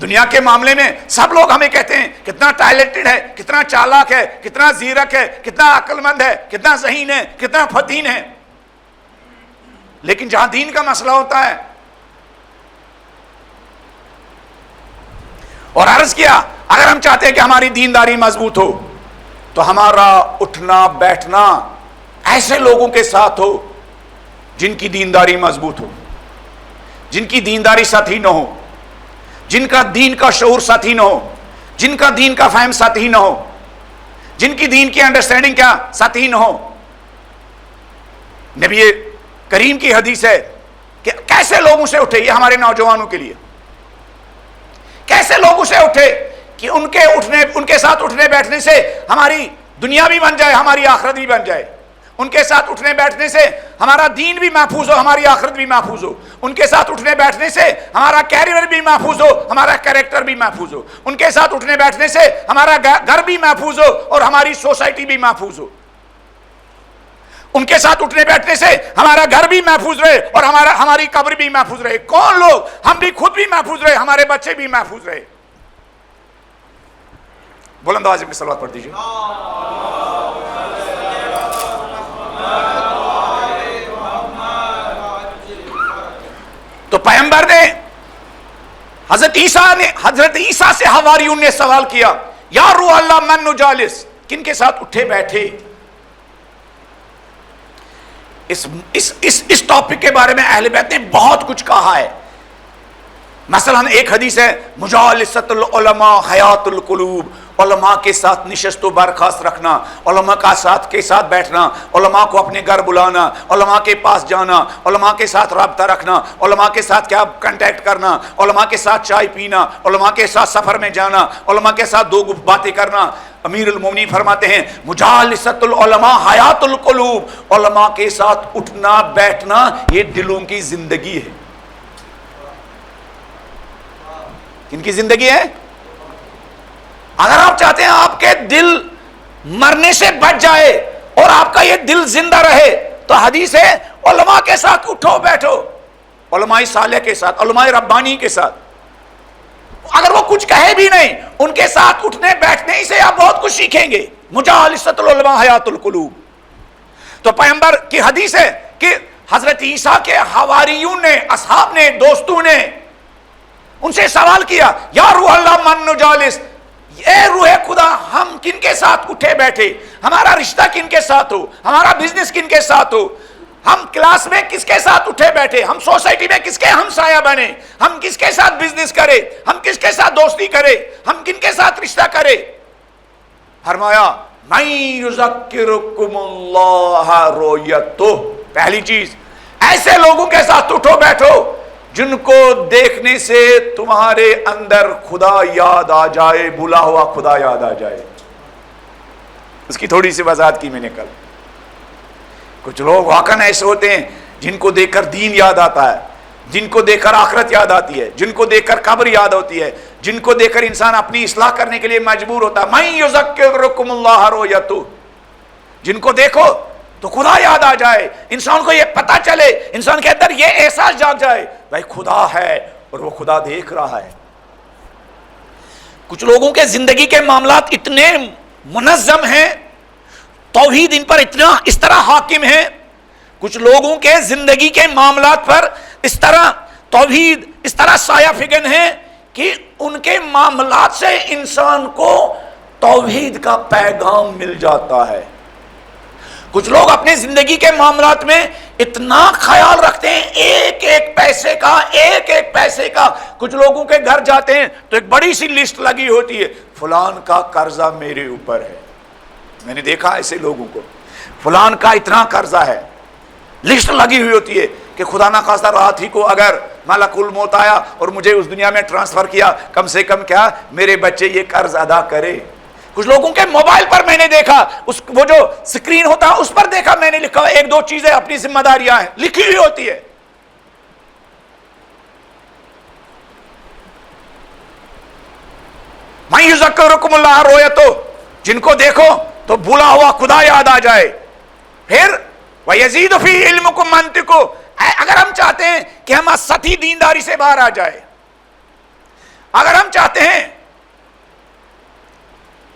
دنیا کے معاملے میں سب لوگ ہمیں کہتے ہیں کتنا ٹیلنٹڈ ہے، کتنا چالاک ہے، کتنا زیرک ہے، کتنا عقل مند ہے، کتنا ذہین ہے، کتنا فتین ہے. لیکن جہاں دین کا مسئلہ ہوتا ہے، اور عرض کیا اگر ہم چاہتے ہیں کہ ہماری دینداری مضبوط ہو تو ہمارا اٹھنا بیٹھنا ایسے لوگوں کے ساتھ ہو جن کی دینداری مضبوط ہو، جن کی دینداری سطحی نہ ہو، جن کا دین کا شعور ساتھی نہ ہو، جن کا دین کا فہم ساتھی نہ ہو، جن کی دین کی انڈرسٹینڈنگ کیا ساتھی نہ ہو. نبی کریم کی حدیث ہے کہ کیسے لوگوں سے اٹھے، یہ ہمارے نوجوانوں کے لیے، کیسے لوگوں سے اٹھے کہ ان کے ساتھ اٹھنے بیٹھنے سے ہماری دنیا بھی بن جائے، ہماری آخرت بھی بن جائے. ان کے ساتھ اٹھنے بیٹھنے سے ہمارا دین بھی محفوظ ہو، ہماری آخرت بھی محفوظ ہو. ان کے ساتھ اٹھنے بیٹھنے سے ہمارا کیریئر بھی محفوظ ہو، ہمارا کیریکٹر بھی محفوظ ہو. ان کے ساتھ اٹھنے بیٹھنے سے ہمارا گھر بھی محفوظ ہو اور ہماری سوسائٹی بھی محفوظ ہو. ان کے ساتھ اٹھنے بیٹھنے سے ہمارا گھر بھی محفوظ رہے اور ہماری قبر بھی محفوظ رہے. کون لوگ؟ ہم بھی خود بھی محفوظ رہے، ہمارے بچے بھی محفوظ رہے. بلند آواز میں صلوات پڑھ دیجیے. تو پیغمبر نے حضرت عیسیٰ سے حواریون نے سوال کیا یا روح اللہ من نجالس، کن کے ساتھ اٹھے بیٹھے؟ اس ٹاپک کے بارے میں اہل بیت نے بہت کچھ کہا ہے. مثلا ایک حدیث ہے مجالست العلماء حیات القلوب، علماء کے ساتھ نشست و برخاست رکھنا، علماء کا ساتھ کے ساتھ بیٹھنا، علماء کو اپنے گھر بلانا، علماء کے پاس جانا، علماء کے ساتھ رابطہ رکھنا، علماء کے ساتھ کیا کنٹیکٹ کرنا، علماء کے ساتھ چائے پینا، علماء کے ساتھ سفر میں جانا، علماء کے ساتھ دو باتیں کرنا. امیر المومنین فرماتے ہیں مجالست العلماء حیات القلوب، علماء کے ساتھ اٹھنا بیٹھنا یہ دلوں کی زندگی ہے. کن کی زندگی ہے؟ اگر آپ چاہتے ہیں آپ کے دل مرنے سے بچ جائے اور آپ کا یہ دل زندہ رہے تو حدیث ہے علماء کے ساتھ اٹھو بیٹھو، علماء صالح کے ساتھ، علماء ربانی کے ساتھ. اگر وہ کچھ کہے بھی نہیں ان کے ساتھ اٹھنے بیٹھنے ہی سے آپ بہت کچھ سیکھیں گے. مجالست العلماء حیات القلوب. تو پیغمبر کی حدیث ہے کہ حضرت عیسیٰ کے حواریون نے، اصحاب نے، دوستوں نے ان سے سوال کیا یا روح اللہ من نجالس، اے روح خدا ہم کن کے ساتھ اٹھے بیٹھے، ہمارا رشتہ کن کے ساتھ ہو، ہمارا بزنس کن کے ساتھ ہو، ہم کلاس میں کس کے ساتھ اٹھے بیٹھے، ہم سوسائٹی میں کس کے ہمسایہ بنے، ہم کس کے ساتھ بزنس کرے، ہم کس کے ساتھ دوستی کرے، ہم کن کے ساتھ رشتہ کرے. فرمایا من یذکرکم اللہ رؤیتہ، پہلی چیز ایسے لوگوں کے ساتھ اٹھو بیٹھو جن کو دیکھنے سے تمہارے اندر خدا یاد آ جائے، بھولا ہوا خدا یاد آ جائے. اس کی تھوڑی سی وضاحت کی میں نے کل. کچھ لوگ واقعاً ایسے ہوتے ہیں جن کو دیکھ کر دین یاد آتا ہے، جن کو دیکھ کر آخرت یاد آتی ہے، جن کو دیکھ کر قبر یاد ہوتی ہے، جن کو دیکھ کر انسان اپنی اصلاح کرنے کے لیے مجبور ہوتا ہے. من یذکرکم اللہ رؤیتہ، جن کو دیکھو تو خدا یاد آ جائے، انسان کو یہ پتہ چلے، انسان کے اندر یہ احساس جاگ جائے بھائی خدا ہے اور وہ خدا دیکھ رہا ہے. کچھ لوگوں کے زندگی کے معاملات اتنے منظم ہیں، توحید ان پر اس طرح حاکم ہے، کچھ لوگوں کے زندگی کے معاملات پر اس طرح توحید اس طرح سایہ فگن ہے کہ ان کے معاملات سے انسان کو توحید کا پیغام مل جاتا ہے. کچھ لوگ اپنے زندگی کے معاملات میں اتنا خیال رکھتے ہیں ایک ایک پیسے کا. کچھ لوگوں کے گھر جاتے ہیں تو ایک بڑی سی لسٹ لگی ہوتی ہے، فلان کا قرضہ میرے اوپر ہے. میں نے دیکھا ایسے لوگوں کو، فلان کا اتنا قرضہ ہے، لسٹ لگی ہوئی ہوتی ہے کہ خدا نہ خواستہ رات ہی کو اگر ملک الموت آیا اور مجھے اس دنیا میں ٹرانسفر کیا، کم سے کم کیا میرے بچے یہ قرض ادا کرے. کچھ لوگوں کے موبائل پر میں نے دیکھا، وہ جو سکرین ہوتا ہے اس پر دیکھا میں نے لکھا ایک دو چیزیں اپنی ذمہ داریاں ہیں لکھی ہوئی ہوتی ہے. من یذکرکم اللہ رؤیتہ، جن کو دیکھو تو بھولا ہوا خدا یاد آ جائے. پھر وَيَزِيدُ فِي عِلْمُكُمْ مَنْطِقُ، اگر ہم چاہتے ہیں کہ ہم سطحی دینداری سے باہر آ جائے، اگر ہم چاہتے ہیں،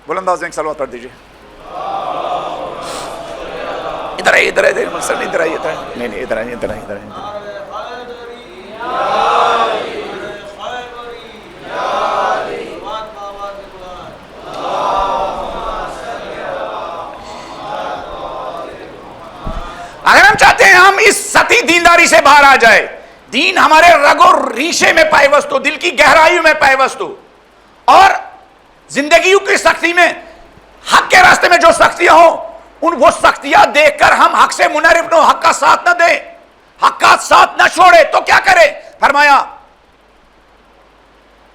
بلند آواز میں صلوات پڑھ دیجیے. ادھر آئیے ادھر آئیے ادھر آئیے نہیں ادھر آئیے ادھر آئیے. اگر ہم چاہتے ہیں ہم اس سطحی دینداری سے باہر آ جائے، دین ہمارے رگ و ریشے میں پیوست ہو، دل کی گہرائیوں میں پیوست ہو، اور زندگیوں کی سختی میں حق کے راستے میں جو سختیاں ہوں وہ سختیاں دیکھ کر ہم حق سے منحرف نہ ہو، حق کا ساتھ نہ دیں، حق کا ساتھ نہ چھوڑے، تو کیا کرے؟ فرمایا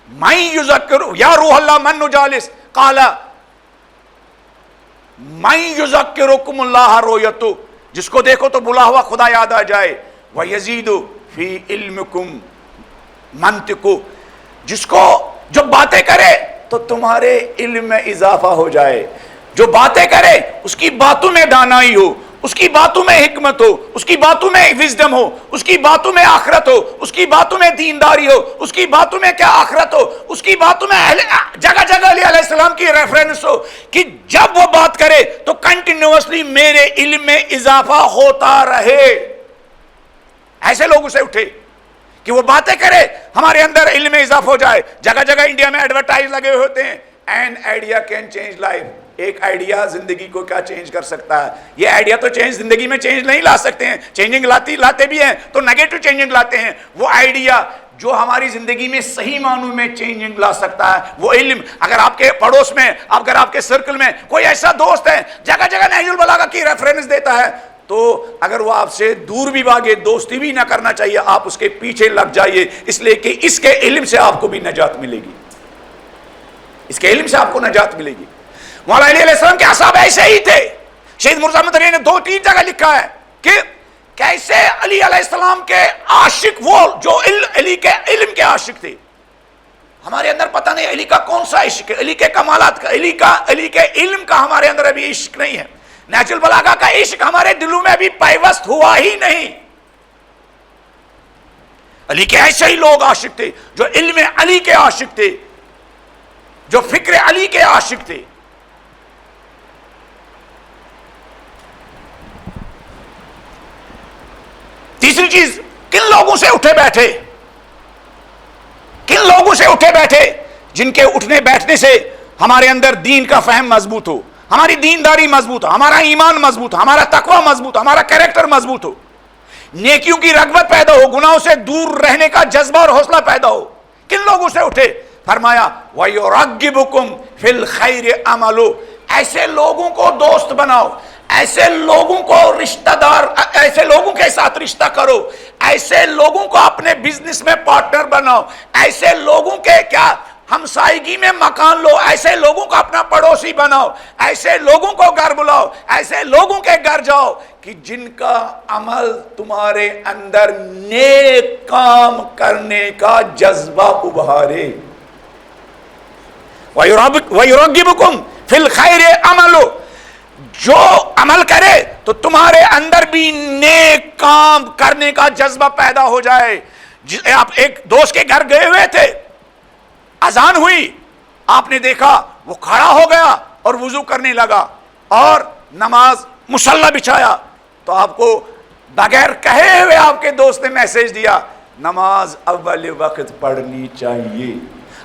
من یذکر یا روح اللہ من نجالس، قال من یذکرکم اللہ رؤیتہ، جس کو دیکھو تو بھولا ہوا خدا یاد آ جائے. وَيَزِيدُ فِي عِلْمِكُمْ مَنْطِقُ، جس کو جو باتیں کرے تو تمہارے علم میں اضافہ ہو جائے، جو باتیں کرے اس کی باتوں میں دانائی ہو، اس کی باتوں میں حکمت ہو، اس کی باتوں میں وزڈم ہو، اس کی باتوں میں آخرت ہو، اس کی باتوں میں دینداری ہو، اس کی باتوں میں کیا آخرت ہو، اس کی باتوں میں جگہ جگہ علیہ السلام کی ریفرنس ہو کہ جب وہ بات کرے تو کنٹینیوسلی میرے علم میں اضافہ ہوتا رہے. ایسے لوگوں سے اٹھے کہ وہ باتیں کرے, ہمارے اندر علم میں اضافہ ہو جائے. جگہ جگہ انڈیا میں ایڈورٹائز لگے ہوئے ہوتے ہیں, an idea can change life. ایک آئیڈیا زندگی کو کیا چینج کر سکتا ہے. یہ آئیڈیا تو زندگی میں چینج نہیں لا سکتے ہیں, چینجنگ لاتے بھی ہیں تو نیگیٹو چینجنگ لاتے ہیں. وہ آئیڈیا جو ہماری زندگی میں صحیح معنوں میں چینجنگ لا سکتا ہے, وہ علم. اگر آپ کے پڑوس میں, اگر آپ کے سرکل میں کوئی ایسا دوست ہے جگہ جگہ نہج البلاغہ کی ریفرنس دیتا ہے, تو اگر وہ آپ سے دور بھی بھاگے, دوستی بھی نہ کرنا چاہیے, آپ اس کے پیچھے لگ جائیے, اس لیے کہ اس کے علم سے آپ کو بھی نجات ملے گی. اس کے علم سے آپ کو نجات ملے گی. مولا علی علیہ السلام کے اصحاب ایسے ہی تھے. شہید مرزا مدنی نے 2-3 جگہ لکھا ہے کہ کیسے علی علیہ السلام کے عاشق, وہ جو علی کے علم کے عاشق تھے. ہمارے اندر پتہ نہیں علی کا کون سا عشق ہے, علی کے کمالات کا, علی کے علم کا ہمارے اندر ابھی عشق نہیں ہے. نہج البلاغہ کا عشق ہمارے دلوں میں ابھی پیوست ہوا ہی نہیں. علی کے ایسے ہی لوگ عاشق تھے جو علم علی کے عاشق تھے, جو فکر علی کے عاشق تھے. تیسری چیز, کن لوگوں سے اٹھے بیٹھے, کن لوگوں سے اٹھے بیٹھے جن کے اٹھنے بیٹھنے سے ہمارے اندر دین کا فہم مضبوط ہو, ہماری دینداری مضبوط ہو, ہمارا ایمان مضبوط ہو, ہمارا تقوی مضبوط ہو, ہمارا کریکٹر مضبوط ہو, نیکیوں کی رغبت پیدا ہو, گناہوں سے دور رہنے کا جذبہ اور حوصلہ پیدا ہو. کن لوگوں سے اٹھے؟ فرمایا وَيُرَغِّبُكُمْ فِي الْخَيْرِ عَمَلُ. ایسے لوگوں کو دوست بناؤ, ایسے لوگوں کو رشتہ دار, ایسے لوگوں کے ساتھ رشتہ کرو, ایسے لوگوں کو اپنے بزنس میں پارٹنر بناؤ, ایسے لوگوں کے کیا ہمسائیگی میں مکان لو, ایسے لوگوں کو اپنا پڑوسی بناؤ, ایسے لوگوں کو گھر بلاؤ, ایسے لوگوں کے گھر جاؤ کہ جن کا عمل تمہارے اندر نیک کام کرنے کا جذبہ ابھارے. وَيُرَغِّبُكُمْ فِي الْخَيْرِ عَمَلُ. جو عمل کرے تو تمہارے اندر بھی نیک کام کرنے کا جذبہ پیدا ہو جائے. آپ ایک دوست کے گھر گئے ہوئے تھے, اذان ہوئی, آپ نے دیکھا وہ کھڑا ہو گیا اور وضو کرنے لگا اور نماز مصلی بچھایا, تو آپ کو بغیر کہے ہوئے آپ کے دوست نے میسج دیا, نماز اول وقت پڑھنی چاہیے.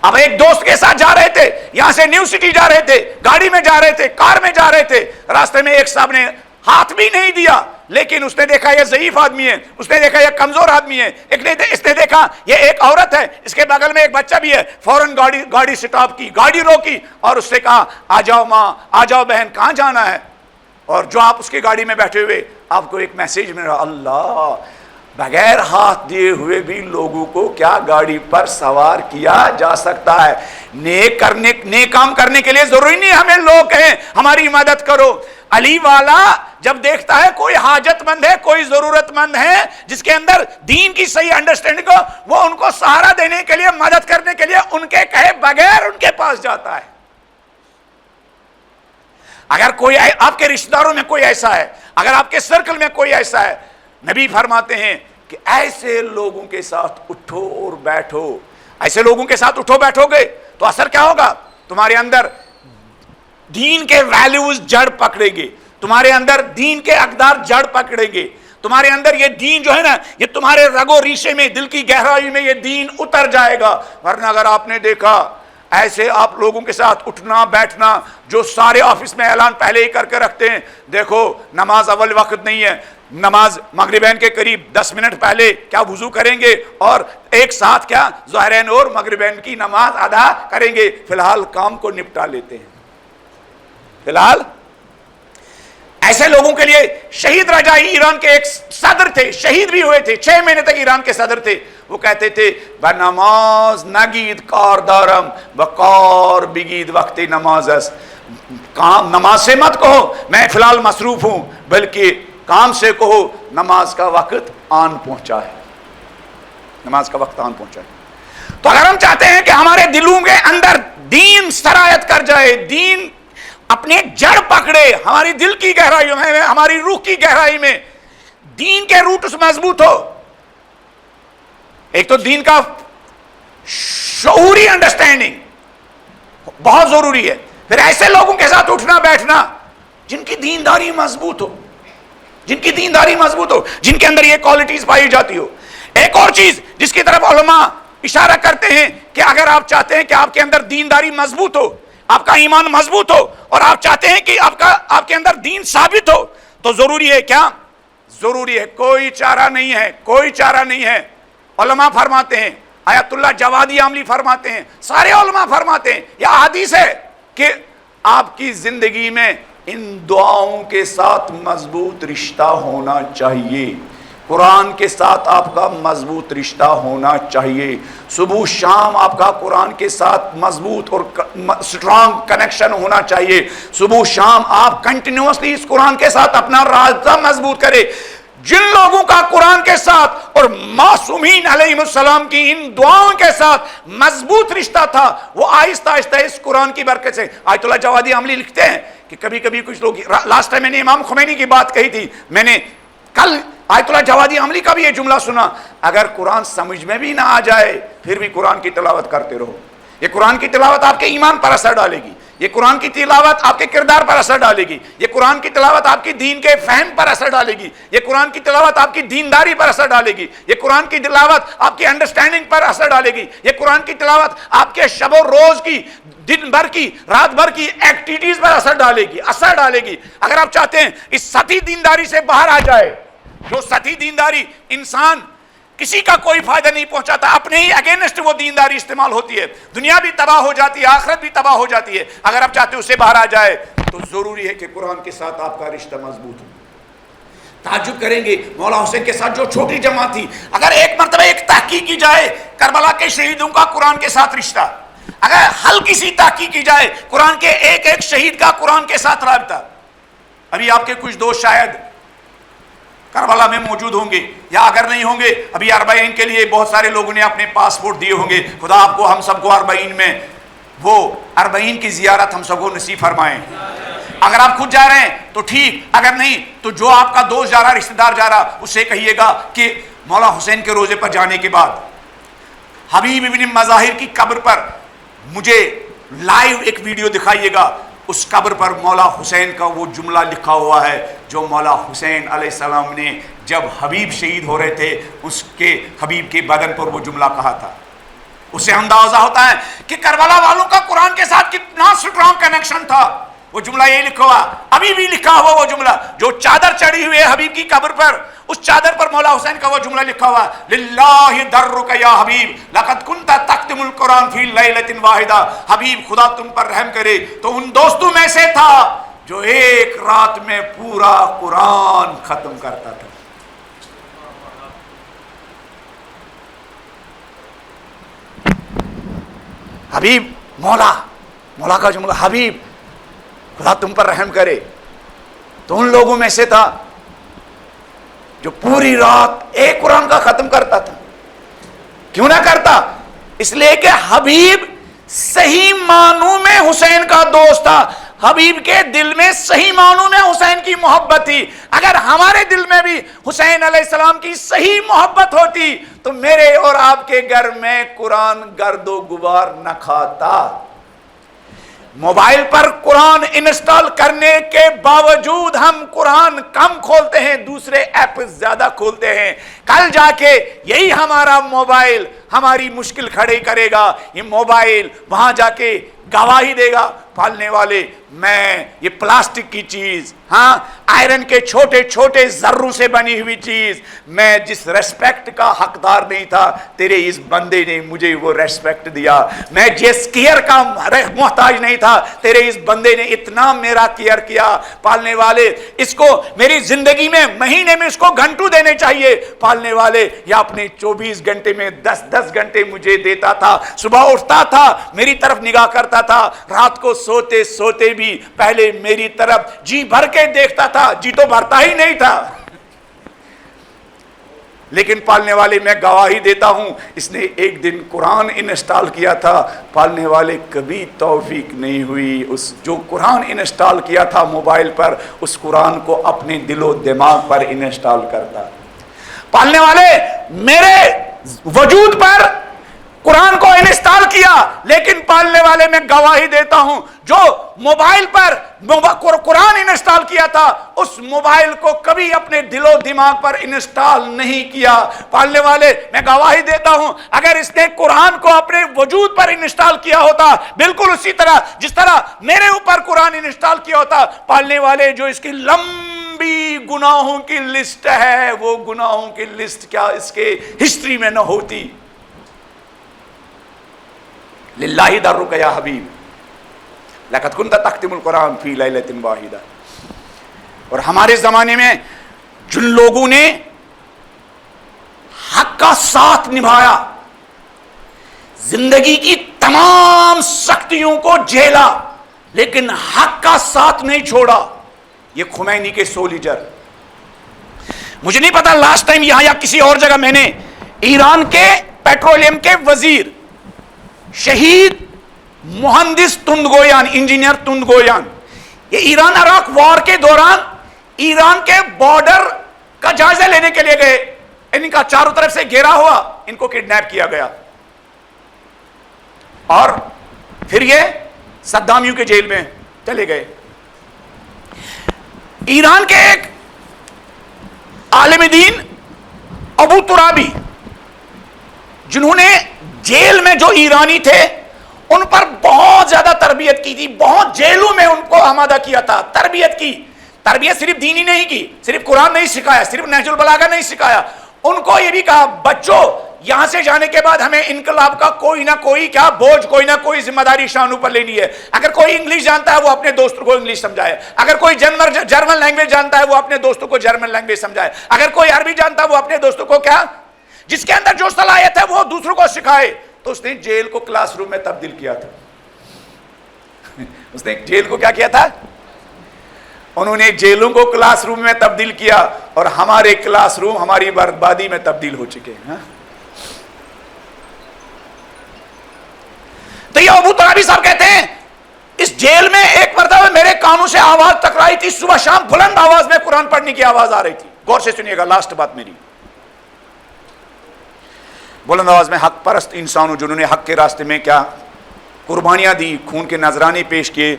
اب ایک دوست کے ساتھ جا رہے تھے, یہاں سے نیو سٹی جا رہے تھے, گاڑی میں جا رہے تھے, کار میں جا رہے تھے, راستے میں ایک صاحب نے ہاتھ بھی نہیں دیا, لیکن اس نے دیکھا یہ ضعیف آدمی ہے, اس نے دیکھا یہ کمزور آدمی ہے, اس نے دیکھا یہ ایک عورت ہے, اس کے بغل میں ایک بچہ بھی ہے, فوراً گاڑی سٹاپ کی, گاڑی روکی اور اس سے کہا آ جاؤ ماں, آ جاؤ بہن, کہاں جانا ہے. اور جو آپ اس کی گاڑی میں بیٹھے ہوئے, آپ کو ایک میسیج مل رہا, اللہ, بغیر ہاتھ دیے ہوئے بھی لوگوں کو کیا گاڑی پر سوار کیا جا سکتا ہے. نیک کام کرنے کے لیے ضروری نہیں ہمیں لوگ کہیں ہماری مدد کرو. علی والا جب دیکھتا ہے کوئی حاجت مند ہے, کوئی ضرورت مند ہے جس کے اندر دین کی صحیح انڈرسٹینڈنگ ہو, وہ ان کو سہارا دینے کے لیے, مدد کرنے کے لیے ان کے کہے بغیر ان کے پاس جاتا ہے. اگر کوئی آپ کے رشتہ داروں میں کوئی ایسا ہے, اگر آپ کے سرکل میں کوئی ایسا ہے, نبی فرماتے ہیں کہ ایسے لوگوں کے ساتھ اٹھو اور بیٹھو. ایسے لوگوں کے ساتھ اٹھو بیٹھو گے تو اثر کیا ہوگا؟ تمہارے اندر دین کے ویلیوز جڑ پکڑیں گے, تمہارے اندر دین کے اقدار جڑ پکڑیں گے, تمہارے اندر یہ دین جو ہے نا, یہ تمہارے رگ و ریشے میں, دل کی گہرائی میں یہ دین اتر جائے گا. ورنہ اگر آپ نے دیکھا ایسے آپ لوگوں کے ساتھ اٹھنا بیٹھنا جو سارے آفس میں اعلان پہلے ہی کر کے رکھتے ہیں, دیکھو نماز اول وقت نہیں ہے, نماز مغربین کے قریب 10 منٹ پہلے کیا وضو کریں گے اور ایک ساتھ کیا ظہرین اور مغربین کی نماز ادا کریں گے. فی الحال کام کو نپٹا لیتے ہیں. فی الحال ایسے لوگوں کے لیے شہید رجائی ایران کے ایک صدر تھے, شہید بھی ہوئے تھے, 6 مہینے تک ایران کے صدر تھے. وہ کہتے تھے بنماز نگید کار دارم بکار بگید وقت نماز است. کام نماز سے مت کہو میں فی الحال مصروف ہوں, بلکہ کام سے کہو نماز کا وقت آن پہنچا ہے, نماز کا وقت آن پہنچا ہے. تو اگر ہم چاہتے ہیں کہ ہمارے دلوں کے اندر دین سرایت کر جائے, دین اپنے جڑ پکڑے, ہماری دل کی گہرائی میں, ہماری روح کی گہرائی میں دین کے روٹس مضبوط ہو, ایک تو دین کا شعوری انڈرسٹینڈنگ بہت ضروری ہے. پھر ایسے لوگوں کے ساتھ اٹھنا بیٹھنا جن کی دینداری مضبوط ہو, جن کی دینداری مضبوط ہو, جن کے اندر یہ کوالٹیز پائی جاتی ہو. ایک اور چیز جس کی طرف علماء اشارہ کرتے ہیں کہ اگر آپ چاہتے ہیں کہ آپ کے اندر دینداری مضبوط ہو، آپ کا ایمان مضبوط ہو، اور آپ چاہتے ہیں کہ آپ کے اندر دین ثابت ہو، تو ضروری ہے کیا؟ ضروری ہے، کوئی چارہ نہیں ہے، کوئی چارہ نہیں ہے۔ علماء فرماتے ہیں، آیت اللہ جوادی عاملی فرماتے ہیں، سارے علماء فرماتے ہیں، یہ حدیث ہے کہ آپ کی زندگی میں ان دعاؤں کے ساتھ مضبوط رشتہ ہونا چاہیے، قرآن کے ساتھ آپ کا مضبوط رشتہ ہونا چاہیے، صبح شام آپ کا قرآن کے ساتھ مضبوط اور سٹرانگ کنیکشن ہونا چاہیے، صبح شام آپ کنٹینیوسلی اس قرآن کے ساتھ اپنا رابطہ مضبوط کریں۔ جن لوگوں کا قرآن کے ساتھ اور معصومین علیہ السلام کی ان دعاؤں کے ساتھ مضبوط رشتہ تھا، وہ آہستہ آہستہ اس قرآن کی برکت سے، آیت اللہ جوادی عملی لکھتے ہیں کہ کبھی کبھی کچھ لوگ، لاسٹ ٹائم میں نے امام خمینی کی بات کہی تھی، میں نے کل آیت اللہ جوادی عملی کا بھی یہ جملہ سنا، اگر قرآن سمجھ میں بھی نہ آ جائے پھر بھی قرآن کی تلاوت کرتے رہو، یہ قرآن کی تلاوت آپ کے ایمان پر اثر ڈالے گی، یہ قرآن کی تلاوت آپ کے کردار پر اثر ڈالے گی، یہ قرآن کی تلاوت آپ کی دین کے فہم پر اثر ڈالے گی، یہ قرآن کی تلاوت آپ کی دینداری پر اثر ڈالے گی، یہ قرآن کی تلاوت آپ کی انڈرسٹینڈنگ پر اثر ڈالے گی، یہ قرآن کی تلاوت آپ کے شب و روز کی، دن بھر کی، رات بھر کی ایکٹیویٹیز پر اثر ڈالے گی۔ اگر آپ چاہتے ہیں اس سطحی دینداری سے باہر آ جائے، جو سطحی دینداری انسان کسی کا کوئی فائدہ نہیں پہنچاتا، اپنے ہی اگینسٹ وہ دینداری استعمال ہوتی ہے، دنیا بھی تباہ ہو جاتی ہے، آخرت بھی تباہ ہو جاتی ہے، اگر آپ چاہتے ہیں اسے باہر آ جائے تو ضروری ہے کہ قرآن کے ساتھ آپ کا رشتہ مضبوط ہو۔ تعجب کریں گے مولا حسین کے ساتھ جو چھوٹی جماعت تھی، اگر ایک مرتبہ ایک تحقیق کی جائے کربلا کے شہیدوں کا قرآن کے ساتھ رشتہ، اگر ہلکی سی تحقیق کی جائے قرآن کے ایک ایک شہید کا قرآن کے ساتھ رابطہ، ابھی آپ کے کچھ دوست شاید کربلا میں موجود ہوں گے، یا اگر نہیں ہوں گے ابھی اربعین کے لیے بہت سارے لوگوں نے اپنے پاسپورٹ دیے ہوں گے، خدا آپ کو ہم سب کو اربعین میں وہ اربعین کی زیارت ہم سب کو نصیب فرمائیں۔ اگر آپ خود جا رہے ہیں تو ٹھیک، اگر نہیں تو جو آپ کا دوست جا رہا، رشتہ دار جا رہا، اسے کہیے گا کہ مولا حسین کے روزے پر جانے کے بعد حبیب ابن مظاہر کی قبر پر مجھے لائیو ایک ویڈیو دکھائیے گا، اس قبر پر مولا حسین کا وہ جملہ لکھا ہوا ہے جو مولا حسین علیہ السلام نے جب حبیب شہید ہو رہے تھے اس کے حبیب کے بدن پر وہ جملہ کہا تھا۔ اس سے اندازہ ہوتا ہے کہ کربلا والوں کا قرآن کے ساتھ کتنا سٹرانگ کنیکشن تھا۔ وہ جملہ یہ لکھا ہوا، ابھی بھی لکھا ہوا وہ جملہ، جو چادر چڑھی ہوئی ہے حبیب کی قبر پر، اس چادر پر مولا حسین کا وہ جملہ لکھا ہوا، للہ درک یا حبیب لقد کنت تختم القرآن فی لیلۃ واحدہ، حبیب خدا تم پر رحم کرے تو ان دوستوں میں سے تھا جو ایک رات میں پورا قرآن ختم کرتا تھا۔ حبیب مولا کا جملہ، حبیب خدا تم پر رحم کرے تو ان لوگوں میں سے تھا جو پوری رات ایک قرآن کا ختم کرتا تھا۔ کیوں نہ کرتا؟ اس لیے کہ حبیب صحیح معنوں میں حسین کا دوست تھا، حبیب کے دل میں صحیح معنوں میں حسین کی محبت تھی۔ اگر ہمارے دل میں بھی حسین علیہ السلام کی صحیح محبت ہوتی تو میرے اور آپ کے گھر میں قرآن گرد و غبار نہ کھاتا۔ موبائل پر قرآن انسٹال کرنے کے باوجود ہم قرآن کم کھولتے ہیں، دوسرے ایپ زیادہ کھولتے ہیں۔ کل جا کے یہی ہمارا موبائل ہماری مشکل کھڑی کرے گا، یہ موبائل وہاں جا کے گواہی دے گا، پالنے والے میں یہ پلاسٹک کی چیز، ہاں آئرن کے چھوٹے چھوٹے ذروں سے بنی ہوئی چیز، میں جس ریسپیکٹ کا حقدار نہیں تھا تیرے اس بندے نے مجھے وہ ریسپیکٹ دیا، میں جس کیئر کا محتاج نہیں تھا تیرے اس بندے نے اتنا میرا کیئر کیا۔ پالنے والے اس کو میری زندگی میں مہینے میں اس کو گھنٹوں دینے چاہیے، پالنے والے یا اپنے 24 گھنٹے میں 10 گھنٹے مجھے دیتا تھا۔ صبح اٹھتا تھا میری طرف نگاہ کرتا تھا، رات کو سوتے سوتے بھی پہلے میری طرف جی بھر کے دیکھتا تھا، جی تو بھرتا ہی نہیں تھا، لیکن پالنے والے میں گواہی دیتا ہوں اس نے ایک دن قرآن انسٹال کیا تھا، پالنے والے کبھی توفیق نہیں ہوئی اس جو قرآن انسٹال کیا تھا موبائل پر اس قرآن کو اپنے دل و دماغ پر انسٹال کرتا۔ پالنے والے میرے وجود پر قرآن کو انسٹال کیا، لیکن پالنے والے میں گواہی دیتا ہوں جو موبائل پر قرآن انسٹال کیا تھا اس موبائل کو کبھی اپنے دل و دماغ پر انسٹال نہیں کیا۔ پالنے والے میں گواہی دیتا ہوں اگر اس نے قرآن کو اپنے وجود پر انسٹال کیا ہوتا بالکل اسی طرح جس طرح میرے اوپر قرآن انسٹال کیا ہوتا، پالنے والے جو اس کی لمبی گناہوں کی لسٹ ہے وہ گناہوں کی لسٹ کیا اس کے ہسٹری میں نہ ہوتی۔ للہ درک یا حبیب لقد کنت تختم القرآن فی لیلۃ واحدہ۔ اور ہمارے زمانے میں جن لوگوں نے حق کا ساتھ نبھایا، زندگی کی تمام سختیوں کو جھیلا لیکن حق کا ساتھ نہیں چھوڑا، یہ خمینی کے سولیجر۔ مجھے نہیں پتا لاسٹ ٹائم یہاں یا کسی اور جگہ میں نے ایران کے پیٹرولیم کے وزیر شہید مہندس تندگویان، انجینئر تندگویان، یہ ایران عراق وار کے دوران ایران کے بارڈر کا جائزہ لینے کے لیے گئے، ان کا چاروں طرف سے گھیرا ہوا، ان کو کڈنیپ کیا گیا اور پھر یہ صدامیوں کے جیل میں چلے گئے۔ ایران کے ایک عالم دین ابو ترابی جنہوں نے جیل میں جو ایرانی تھے ان پر بہت زیادہ تربیت کی تھی، بہت جیلوں میں ان کو آمادہ کیا تھا، تربیت کی۔ تربیت صرف دینی نہیں کی، صرف قرآن نہیں سکھایا، صرف نہج البلاغہ نہیں سکھایا، ان کو یہ بھی کہا بچوں یہاں سے جانے کے بعد ہمیں انقلاب کا کوئی نہ کوئی کیا بوجھ، کوئی نہ کوئی ذمہ داری شانوں پر لینی ہے۔ اگر کوئی انگلش جانتا ہے وہ اپنے دوستوں کو انگلش سمجھائے، اگر کوئی جرمن لینگویج جانتا ہے وہ اپنے دوستوں کو جرمن لینگویج سمجھائے، اگر کوئی عربی جانتا ہے وہ اپنے دوستوں کو کیا، جس کے اندر جو صلاحیت ہے وہ دوسروں کو سکھائے۔ تو اس نے جیل کو کلاس روم میں تبدیل کیا تھا، اس نے جیل کو کیا کیا تھا، انہوں نے جیلوں کو کلاس روم میں تبدیل کیا اور ہمارے کلاس روم ہماری بربادی میں تبدیل ہو چکے ہیں۔ تو یہ ابو ترابی صاحب کہتے ہیں اس جیل میں ایک مرتبہ میرے کانوں سے آواز ٹکرائی تھی، صبح شام بلند آواز میں قرآن پڑھنے کی آواز آ رہی تھی۔ غور سے سنیے گا لاسٹ بات میری، بلند آواز میں حق پرست انسانوں جنہوں نے حق کے راستے میں کیا قربانیاں دی، خون کے نذرانے پیش کیے،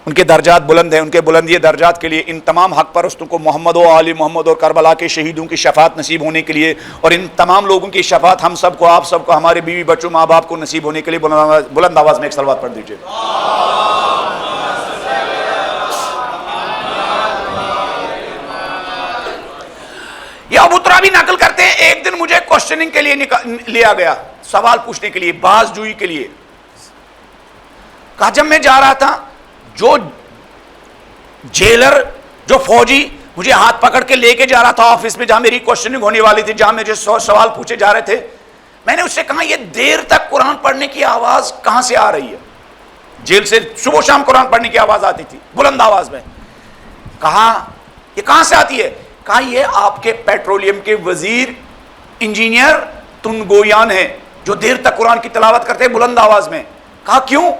ان کے درجات بلند ہیں، ان کے بلندی درجات کے لیے ان تمام حق پرستوں کو محمد و آل محمد اور کربلا کے شہیدوں کی شفاعت نصیب ہونے کے لیے، اور ان تمام لوگوں کی شفاعت ہم سب کو، آپ سب کو، ہمارے بیوی بچوں ماں باپ کو نصیب ہونے کے لیے بلند آواز میں ایک صلوات پڑھ دیجیے۔ یہ ابو ترابی نقل کرتے ہیں ایک دن مجھے کوشچننگ کے لیے لیا گیا، سوال پوچھنے کے لیے، باز جوئی کے لیے۔ کہا جب میں جا رہا تھا جو جیلر، جو فوجی مجھے ہاتھ پکڑ کے لے کے جا رہا تھا آفس میں جہاں میری کوشچننگ ہونے والی تھی، جہاں مجھے سوال پوچھے جا رہے تھے، میں نے اس سے کہا یہ دیر تک قرآن پڑھنے کی آواز کہاں سے آ رہی ہے؟ جیل سے صبح شام قرآن پڑھنے کی آواز آتی تھی بلند آواز میں۔ کہا یہ کہاں سے آتی ہے؟ کہا یہ آپ کے پیٹرولیم کے وزیر انجینئر تنگویان ہیں جو دیر تک قرآن کی تلاوت کرتے ہیں بلند آواز میں۔ کہا کیوں؟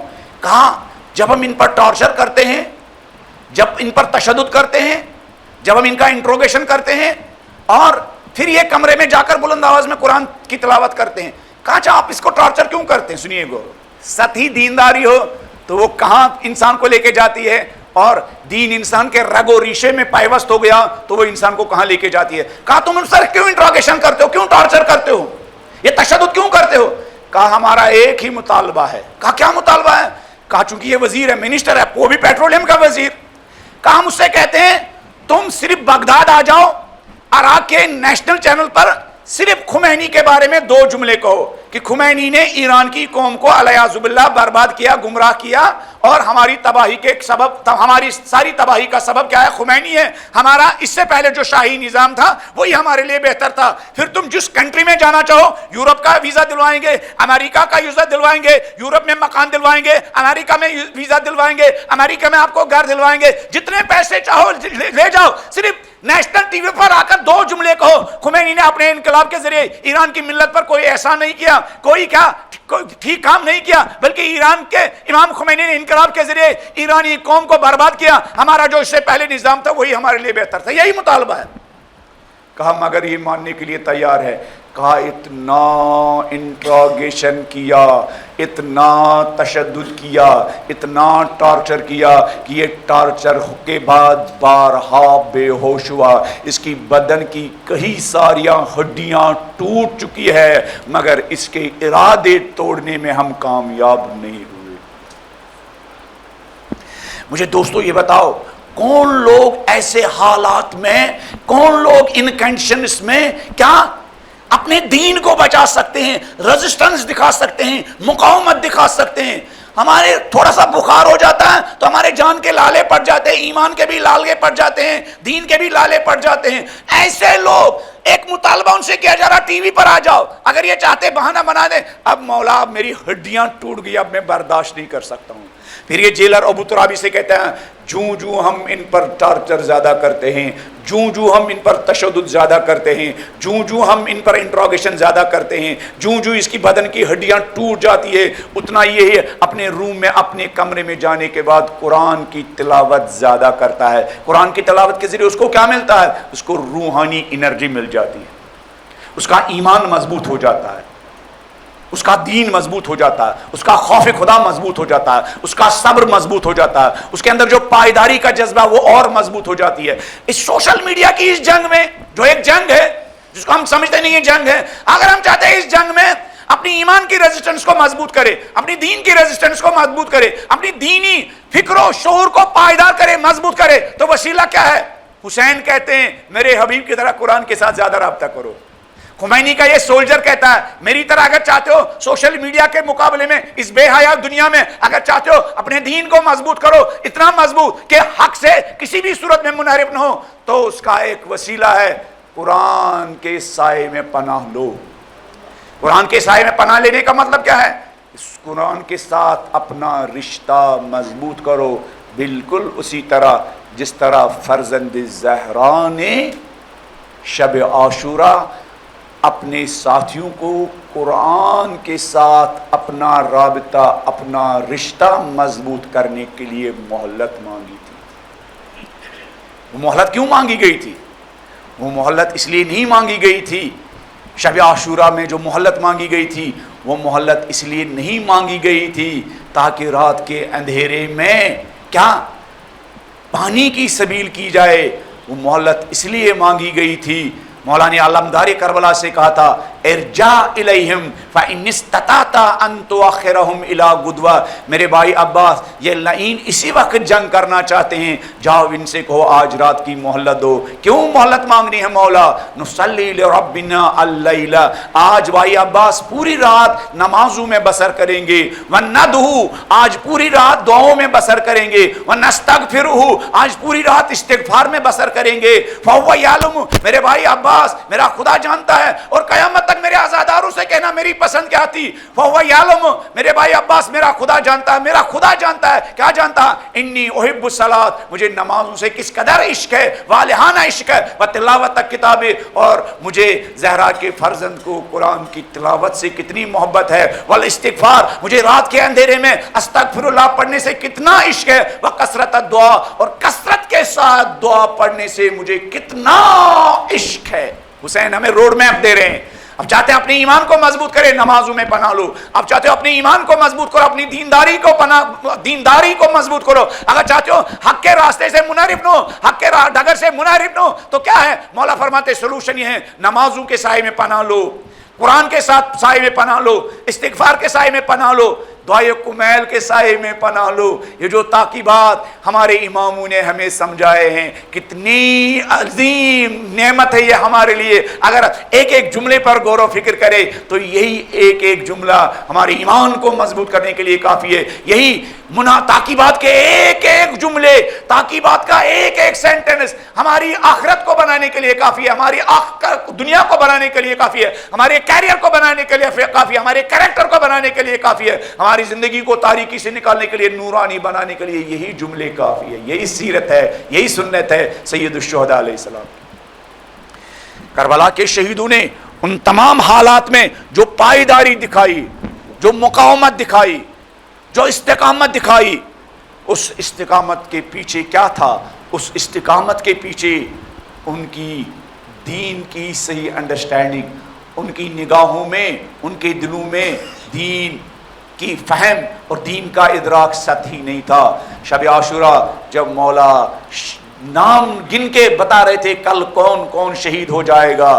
کہا جب ہم ان پر ٹارچر کرتے ہیں، جب ان پر تشدد کرتے ہیں، جب ہم ان کا انٹروگیشن کرتے ہیں اور پھر یہ کمرے میں جا کر بلند آواز میں قرآن کی تلاوت کرتے ہیں۔ کہا اچھا آپ اس کو ٹارچر کیوں کرتے ہیں؟ سنیے گو، سطحی دینداری ہو تو وہ کہاں انسان کو لے کے جاتی ہے، اور دین انسان کے رگ و ریشے میں پائبست ہو گیا تو وہ انسان کو کہاں لے کے جاتی ہے۔ کہا تم ان سے کیوں انٹروگیشن کرتے ہو، کیوں ٹارچر کرتے ہو، یہ تشدد کیوں کرتے ہو؟ کہا ہمارا ایک ہی مطالبہ ہے۔ کہا کیا مطالبہ ہے؟ کہا چونکہ یہ وزیر ہے، منسٹر ہے، وہ بھی پیٹرولیم کا وزیر۔ کہا ہم اس سے کہتے ہیں تم صرف بغداد آ جاؤ، عراق کے نیشنل چینل پر صرف خمینی کے بارے میں 2 جملے کہو کہ خمینی نے ایران کی قوم کو علیہ باللہ برباد کیا، گمراہ کیا، اور ہماری تباہی کے سبب، ہماری ساری تباہی کا سبب کیا ہے؟ خمینی ہے۔ ہمارا اس سے پہلے جو شاہی نظام تھا وہی ہمارے لیے بہتر تھا۔ پھر تم جس کنٹری میں جانا چاہو، یورپ کا ویزا دلوائیں گے، امریکہ کا ویزا دلوائیں گے، یورپ میں مکان دلوائیں گے، امریکہ میں ویزا دلوائیں گے، امریکہ میں آپ کو گھر دلوائیں گے، جتنے پیسے چاہو لے جاؤ، صرف نیشنل ٹی وی پر آ کر 2 جملے کہو خمینی نے اپنے انقلاب کے ذریعے ایران کی ملت پر کوئی احسان نہیں کیا، کوئی کیا ٹھیک کام نہیں کیا، بلکہ ایران کے امام خمینی نے انقلاب کے ذریعے ایرانی قوم کو برباد کیا، ہمارا جو اس سے پہلے نظام تھا وہی ہمارے لیے بہتر تھا، یہی مطالبہ ہے۔ کہا مگر یہ ماننے کے لیے تیار ہے کہا اتنا انٹروگیشن کیا، اتنا تشدد کیا، اتنا ٹارچر کیا کہ یہ ٹارچر کے بعد بارہا بے ہوش ہوا، اس کی بدن کی کئی ساریاں ہڈیاں ٹوٹ چکی ہے، مگر اس کے ارادے توڑنے میں ہم کامیاب نہیں ہوئے۔ مجھے دوستو یہ بتاؤ، کون لوگ ایسے حالات میں، کون لوگ ان کنڈیشنز میں کیا اپنے دین کو بچا سکتے ہیں، ریزسٹنس دکھا سکتے ہیں، مقاومت دکھا سکتے ہیں؟ ہمارے تھوڑا سا بخار ہو جاتا ہے تو ہمارے جان کے لالے پڑ جاتے ہیں، ایمان کے بھی لالے پڑ جاتے ہیں، دین کے بھی لالے پڑ جاتے ہیں۔ ایسے لوگ، ایک مطالبہ ان سے کیا جا رہا، ٹی وی پر آ جاؤ، اگر یہ چاہتے بہانہ بنا دیں، اب مولا میری ہڈیاں ٹوٹ گئی، اب میں برداشت نہیں کر سکتا ہوں۔ پھر یہ جیلر ابو ترابی سے کہتے ہیں جوں ہم ان پر ٹارچر زیادہ کرتے ہیں، جوں ہم ان پر تشدد زیادہ کرتے ہیں، جوں ہم ان پر انٹروگیشن زیادہ کرتے ہیں، جوں اس کی بدن کی ہڈیاں ٹوٹ جاتی ہے، اتنا یہ اپنے روم میں، اپنے کمرے میں جانے کے بعد قرآن کی تلاوت زیادہ کرتا ہے۔ قرآن کی تلاوت کے ذریعے اس کو کیا ملتا ہے؟ اس کو روحانی انرجی مل جاتی ہے، اس کا ایمان مضبوط ہو جاتا ہے، اس کا دین مضبوط ہو جاتا ہے، اس کا خوف خدا مضبوط ہو جاتا ہے، اس کا صبر مضبوط ہو جاتا ہے، اس کے اندر جو پائیداری کا جذبہ وہ اور مضبوط ہو جاتی ہے۔ اس سوشل میڈیا کی اس جنگ میں، جو ایک جنگ ہے جس کو ہم سمجھتے نہیں یہ جنگ ہے، اگر ہم چاہتے ہیں اس جنگ میں اپنی ایمان کی ریزسٹنس کو مضبوط کرے، اپنی دین کی ریزسٹنس کو مضبوط کرے، اپنی دینی فکر و شعور کو پائیدار کرے، مضبوط کرے، تو وسیلہ کیا ہے؟ حسین کہتے ہیں میرے حبیب کی طرح قرآن کے ساتھ زیادہ رابطہ کرو۔ خمینی کا یہ سولجر کہتا ہے میری طرح اگر چاہتے ہو سوشل میڈیا کے مقابلے میں اس بے حیا دنیا میں اگر چاہتے ہو اپنے دین کو مضبوط کرو، اتنا مضبوط کہ حق سے کسی بھی صورت میں منحرف نہ ہو، تو اس کا ایک وسیلہ ہے قرآن کے سائے میں پناہ لو۔ قرآن کے سائے میں پناہ لینے کا مطلب کیا ہے؟ اس قرآن کے ساتھ اپنا رشتہ مضبوط کرو، بالکل اسی طرح جس طرح فرزند زہرا نے شب عاشورہ اپنے ساتھیوں کو قرآن کے ساتھ اپنا رابطہ، اپنا رشتہ مضبوط کرنے کے لیے مہلت مانگی تھی۔ وہ مہلت کیوں مانگی گئی تھی؟ وہ مہلت اس لیے نہیں مانگی گئی تھی، شب عاشورہ میں جو مہلت مانگی گئی تھی وہ مہلت اس لیے نہیں مانگی گئی تھی تاکہ رات کے اندھیرے میں کیا پانی کی سبیل کی جائے، وہ مہلت اس لیے مانگی گئی تھی۔ مولانا علمدار کربلا سے کہا تھا ارجع الیہم فإن استطعت ان تؤخرهم الی غدوہ، میرے بھائی عباس یہ لعین اسی وقت جنگ کرنا چاہتے ہیں، جاؤ ان سے کہو آج رات کی مہلت دو۔ کیوں مہلت مانگنی ہے مولا؟ نصلی لربنا اللیل، آج بھائی عباس پوری رات نمازوں میں بسر کریں گے، وندعو آج پوری رات دعاؤں میں بسر کریں گے، ونستغفرہ آج پوری رات استغفار میں بسر کریں گے، فہو یعلم، میرے بھائی عباس میرا خدا جانتا ہے، اور قیامت تک میرے عزاداروں سے کہنا میری پسند کیا تھی، فہو یعلم، میرے بھائی عباس میرا خدا جانتا ہے، میرا خدا جانتا ہے، کیا جانتا ہے؟ انی احب الصلاۃ، مجھے نمازوں سے کس قدر عشق ہے، والہانہ عشق ہے، و تلاوت کتاب، اور مجھے زہرا کے فرزند کو قرآن کی تلاوت سے کتنی محبت ہے، والاستغفار، مجھے رات کے اندھیرے میں استغفر اللہ پڑھنے سے کتنا عشق ہے، و کثرت الدعاء، اور کثرت کے ساتھ دعا پڑھنے سے مجھے کتنا عشق ہے۔ حسین ہمیں روڈ میپ دے رہے ہیں۔ اب چاہتے ہیں اپنے ایمان کو مضبوط کرے، نمازوں میں پناہ لو۔ اب چاہتے ہو اپنے ایمان کو مضبوط کرو، اپنی دینداری کو مضبوط کرو۔ اگر چاہتے ہو حق کے راستے سے منحرف نہ ہو، حق کے ڈگر سے منحرف نہ ہو، تو کیا ہے؟ مولا فرماتے سولوشن یہ ہے نمازوں کے سائے میں پناہ لو، قرآن کے ساتھ سائے میں پناہ لو، استغفار کے سائے میں پناہ لو، دعائے کمیل کے سائے میں پناہ لو۔ یہ جو تاکیبات ہمارے اماموں نے ہمیں سمجھائے ہیں، کتنی عظیم نعمت ہے یہ ہمارے لیے۔ اگر ایک ایک جملے پر غور و فکر کرے تو یہی ایک ایک جملہ ہمارے ایمان کو مضبوط کرنے کے لیے کافی ہے۔ یہی تاکیبات کے ایک ایک جملے، تاکیبات کا ایک ایک سینٹنس ہماری آخرت کو بنانے کے لیے کافی ہے، ہماری دنیا کو بنانے کے لیے کافی ہے، ہمارے کیریئر کو بنانے کے لیے کافی ہے، ہمارے کریکٹر کو بنانے کے لیے کافی ہے، ہماری زندگی کو تاریکی سے نکالنے کے لیے، نورانی بنانے کے لیے یہی جملے کافی ہے۔ یہی سیرت ہے، یہی سنت ہے سید الشہداء علیہ السلام۔ کربلا کے شہیدوں نے ان تمام حالات میں جو پائیداری دکھائی، جو مقاومت دکھائی، جو استقامت دکھائی، اس استقامت کے پیچھے کیا تھا؟ اس استقامت کے پیچھے ان کی دین کی صحیح انڈرسٹینڈنگ، ان کی نگاہوں میں، ان کے دلوں میں دین کی فہم اور دین کا ادراک سطحی نہیں تھا۔ شب عاشورہ جب مولا نام گن کے بتا رہے تھے کل کون کون شہید ہو جائے گا،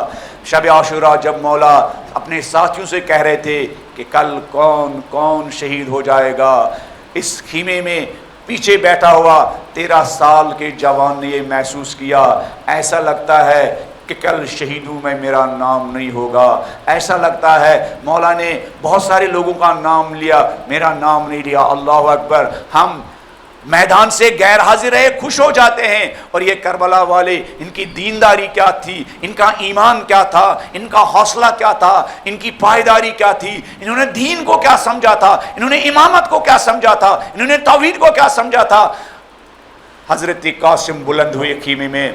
شب عاشورہ جب مولا اپنے ساتھیوں سے کہہ رہے تھے کہ کل کون کون شہید ہو جائے گا، اس خیمے میں پیچھے بیٹھا ہوا 13 سال کے جوان نے یہ محسوس کیا، ایسا لگتا ہے کہ کل شہیدوں میں میرا نام نہیں ہوگا، ایسا لگتا ہے مولا نے بہت سارے لوگوں کا نام لیا، میرا نام نہیں لیا۔ اللہ اکبر، ہم میدان سے غیر حاضر رہے خوش ہو جاتے ہیں، اور یہ کربلا والے ان کی دینداری کیا تھی، ان کا ایمان کیا تھا، ان کا حوصلہ کیا تھا، ان کی پائیداری کیا تھی، انہوں نے دین کو کیا سمجھا تھا، انہوں نے امامت کو کیا سمجھا تھا، انہوں نے توحید کو کیا سمجھا تھا۔ حضرت قاسم بلند ہوئے خیمے میں،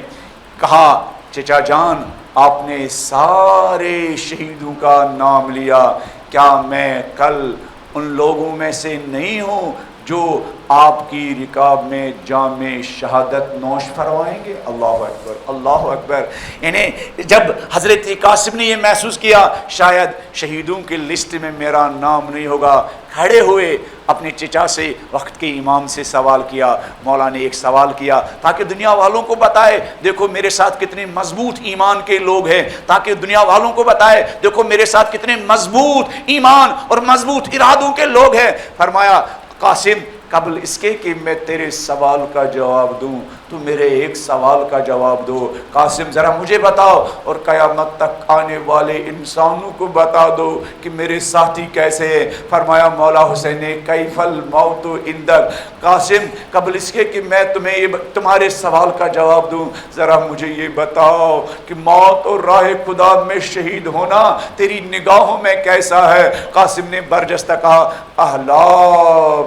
کہا چچا جان آپ نے سارے شہیدوں کا نام لیا، کیا میں کل ان لوگوں میں سے نہیں ہوں جو آپ کی رکاب میں جام شہادت نوش فرمائیں گے؟ اللہ اکبر، اللہ اکبر۔ انہیں جب حضرت قاسم نے یہ محسوس کیا شاید شہیدوں کی لسٹ میں میرا نام نہیں ہوگا، کھڑے ہوئے اپنے چچا سے، وقت کے امام سے سوال کیا۔ مولا نے ایک سوال کیا تاکہ دنیا والوں کو بتائے دیکھو میرے ساتھ کتنے مضبوط ایمان کے لوگ ہیں، تاکہ دنیا والوں کو بتائے دیکھو میرے ساتھ کتنے مضبوط ایمان اور مضبوط ارادوں کے لوگ ہیں۔ فرمایا قاسم قبل اس کے کہ میں تیرے سوال کا جواب دوں تو میرے ایک سوال کا جواب دو۔ قاسم ذرا مجھے بتاؤ اور قیامت تک آنے والے انسانوں کو بتا دو کہ میرے ساتھی کیسے ہیں۔ فرمایا مولا حسین کیف الموت عندک، قاسم قبل اس کے کہ میں تمہیں یہ تمہارے سوال کا جواب دوں ذرا مجھے یہ بتاؤ کہ موت اور راہ خدا میں شہید ہونا تیری نگاہوں میں کیسا ہے؟ قاسم نے برجستہ کہا احلا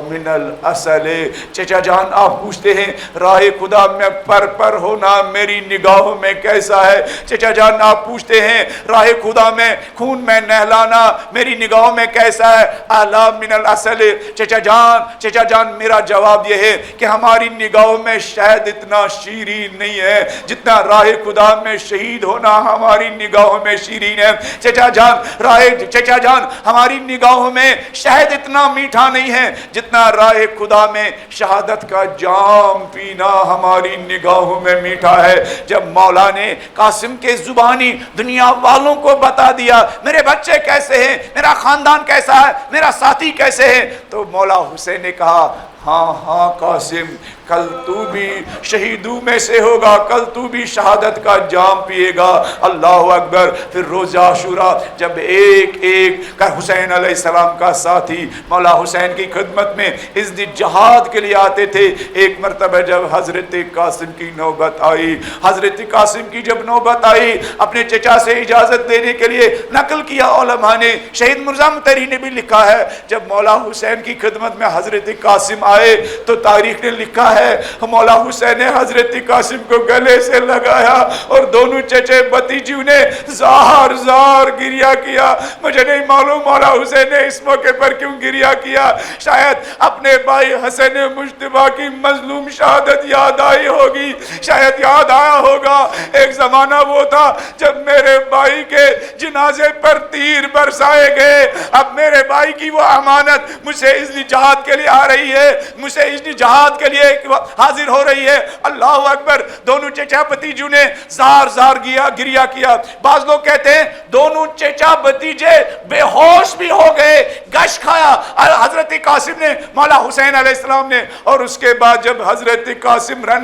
من الاصل، چچا جان آپ پوچھتے ہیں راہ خدا میں پر ہونا میری نگاہوں میں کیسا ہے؟ چچا جان آپ پوچھتے ہیں راہ خدا میں خون میں نہلانا میری نگاہوں میں کیسا ہے؟ اعلی من الاصل، چچا جان میرا جواب یہ ہے کہ ہماری نگاہوں میں شاید اتنا شیرین نہیں ہے جتنا راہ خدا میں شہید ہونا ہماری نگاہوں میں شیرین ہے۔ چچا جان ہماری نگاہوں میں شاید اتنا میٹھا نہیں ہے جتنا راہ خدا میں شہادت کا جام پینا ہماری نگاہوں میں میٹھا ہے۔ جب مولا نے قاسم کے زبانی دنیا والوں کو بتا دیا میرے بچے کیسے ہیں، میرا خاندان کیسا ہے، میرا ساتھی کیسے ہے، تو مولا حسین نے کہا ہاں قاسم کل تو بھی شہیدوں میں سے ہوگا، کل تو بھی شہادت کا جام پیے گا۔ اللہ اکبر۔ پھر روز عاشورہ جب ایک ایک کر حسین علیہ السلام کا ساتھی مولا حسین کی خدمت میں اس جہاد کے لیے آتے تھے، ایک مرتبہ جب حضرت قاسم کی نوبت آئی، حضرت قاسم کی جب نوبت آئی اپنے چچا سے اجازت دینے کے لیے نقل کیا علماء نے، شہید مرزا مطہری نے بھی لکھا ہے جب مولا حسین کی خدمت میں حضرت قاسم آئے تو تاریخ نے لکھا ہے مولا حسین نے حضرت قاسم کو گلے سے لگایا اور دونوں چچے بھتیجوں نے زار زار گریہ کیا۔ مجھے نہیں معلوم مولا حسین نے اس موقع پر کیوں گریہ کیا، شاید اپنے بھائی حسین مجتبیٰ کی مظلوم شہادت یاد آئی ہوگی، شاید یاد آیا ہوگا ایک زمانہ وہ تھا جب میرے بھائی کے جنازے پر تیر برسائے گئے، اب میرے بھائی کی وہ امانت مجھ سے اس جہاد کے لیے آ رہی ہے، مجھ سے اس جہاد کے لیے حاضر ہو رہی ہے۔ اللہ اکبر۔ دونوں چچا بھتیجوں نے زار زار گریہ کیا۔ بعض لوگ کہتے ہیں دونوں چچا بھتیجے بے ہوش بھی ہو گئے، گش کھایا حضرت قاسم نے، مولا حسین علیہ السلام نے، اور اس کے بعد جب حضرت قاسم رن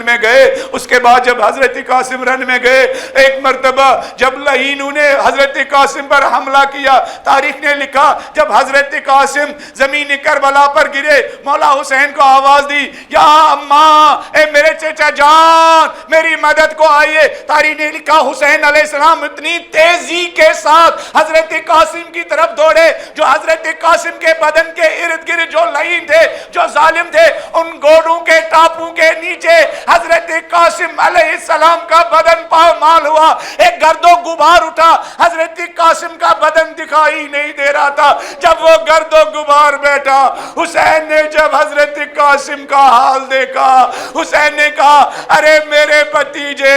میں گئے، ایک مرتبہ جب لعینوں نے حضرت قاسم پر حملہ کیا، تاریخ نے لکھا جب حضرت قاسم زمین کربلا پر گرے مولا حسین کو آواز دی یا اماں، اے میرے چچا جان میری مدد کو آئیے۔ تاریخ نے لکھا حسین علیہ السلام اتنی تیزی کے ساتھ حضرت قاسم کی طرف دوڑے، جو حضرت قاسم کے بدن کے ارد گرد جو لعین تھے، جو ظالم تھے، ان گوڑوں کے ٹاپوں کے نیچے حضرت قاسم علیہ السلام کا بدن پامال ہوا، ایک گرد و غبار اٹھا، حضرت قاسم کا بدن دکھائی نہیں دے رہا تھا۔ جب وہ گرد و غبار بیٹھا، حسین نے جب حضرت قاسم کا حال دیکھا، حسین نے کہا ارے میرے بھتیجے،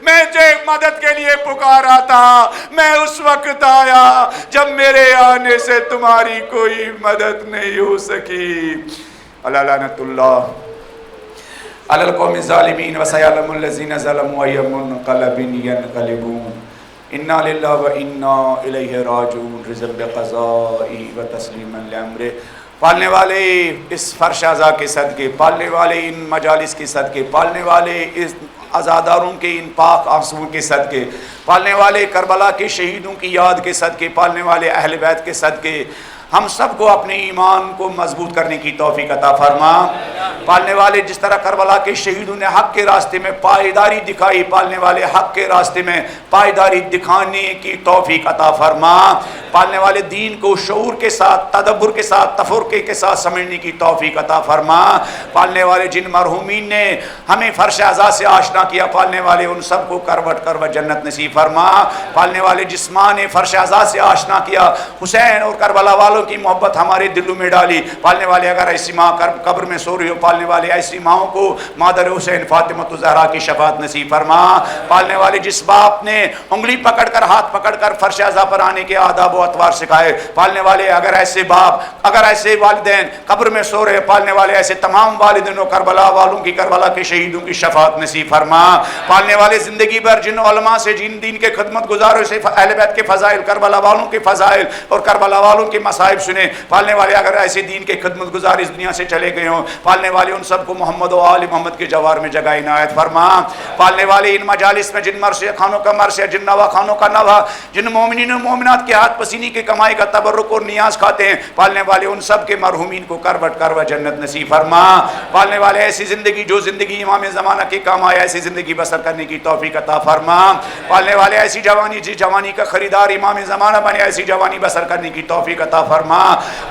میں جو مدد کے لیے پکارا تھا میں اس وقت آیا جب میرے آنے سے تمہاری کوئی مدد نہیں ہو سکی۔ اللہ لعنت اللہ علی القوم الظالمین وسیعلم الذین ظلموا ای منقلب ینقلبون۔ انا للہ و انا الیہ راجعون، رضا بقضاء و تسلیما لامرہ۔ پالنے والے اس فرش ازا کے صدقے، پالنے والے ان مجالس کے صدقے، پالنے والے اس عزاداروں کے ان پاک آنسوؤں کے صدقے، پالنے والے کربلا کے شہیدوں کی یاد کے صدقے، پالنے والے اہل بیت کے صدقے، ہم سب کو اپنے ایمان کو مضبوط کرنے کی توفیق عطا فرما۔ پالنے والے جس طرح کربلا کے شہیدوں نے حق کے راستے میں پائیداری دکھائی، پالنے والے حق کے راستے میں پائیداری دکھانے کی توفیق عطا فرما۔ پالنے والے دین کو شعور کے ساتھ، تدبر کے ساتھ، تفکر کے ساتھ سمجھنے کی توفیق عطا فرما۔ پالنے والے جن مرحومین نے ہمیں فرش اعزاز سے آشنا کیا، پالنے والے ان سب کو کروٹ کروٹ جنت نصیب فرما۔ پالنے والے جس ماں نے فرش اعزاز سے آشنا کیا، حسین اور کربلا والوں کی محبت ہمارے دلوں میں ڈالی، پالنے والے اگر ایسی ماں قبر میں سو رہی ہو، پالنے والے ایسی ماؤں کو مادر حسین فاطمہ الزہرا کی شفاعت نصیب فرما۔ پالنے والے جس باپ نے انگلی پکڑ کر، ہاتھ پکڑ کر فرش اعزا پر آنے کے آداب و اطوار سکھائے، پالنے والے اگر ایسے باپ، اگر ایسے والدین قبر میں سو رہے، پالنے والے ایسے تمام والدینوں، کربلا والوں کی، کربلا کے شہیدوں کی شفاعت نصیب فرما۔ پالنے والے زندگی بھر جن علماء سے، جن دین کے خدمت گزاروں سے اہل بیت کے فضائل، کربلا والوں کے فضائل اور کربلا والوں کے مسائب سنے، پالنے والے اگر ایسے دین کے خدمت گزار اس دنیا سے چلے گئے ہوں، پالنے والے ان سب کو محمد و آل محمد کے جوار میں جگہ عنایت فرما۔ پالنے والے ان مجالس میں جن مرثیہ خانوں کا مرثیہ، جن نوا خانوں کا نوا، جن مومنین و مومنات کے ہاتھ پسینے کی کمائی کا تبرک اور نیاز کھاتے ہیں، پالنے والے ان سب کے مرحومین کو کروٹ کروٹ جنت نصیب فرما۔ پالنے والے ایسی زندگی جو زندگی امام زمانہ کے کام آئے، ایسی زندگی بسر کرنے کی توفیق عطا فرما۔ پالنے والے ایسی جوانی جس جوانی کا خریدار امام زمانہ بنے، ایسی جوانی بسر کرنے کی توفیق عطا فرما۔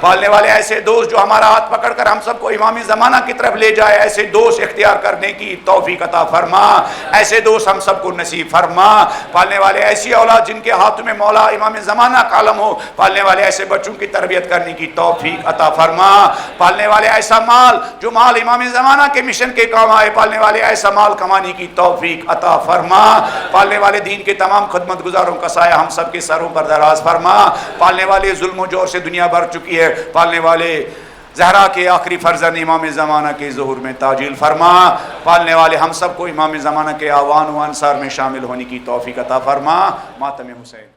پالنے والے ایسے دوست جو ہمارا ہاتھ پکڑ کر ہم سب کو امام زمانہ کی طرف لے جائے، ایسے دوست اختیار کرنے کی توفیق عطا فرما، ایسے دوست ہم سب کو نصیب فرما۔ پالنے والے ایسی اولاد جن کے ہاتھوں میں مولا امام زمانہ کا علم ہو، پالنے والے ایسے بچوں کی تربیت کرنے کی توفیق عطا فرما۔ پالنے والے ایسا مال جو مال امام زمانہ کے مشن کے کام آئے، پالنے والے ایسا مال کمانے کی توفیق عطا فرما۔ پالنے والے دین کے تمام خدمت گزاروں کا سایہ ہم سب کے سروں پر دراز فرما۔ پالنے والے ظلم و جور سے دنیا بھر چکی ہے، پالنے والے زہرا کے آخری فرزند امام زمانہ کے ظہور میں تاجیل فرما۔ پالنے والے ہم سب کو امام زمانہ کے آوان و انصار میں شامل ہونے کی توفیق عطا فرما۔ ماتم حسین۔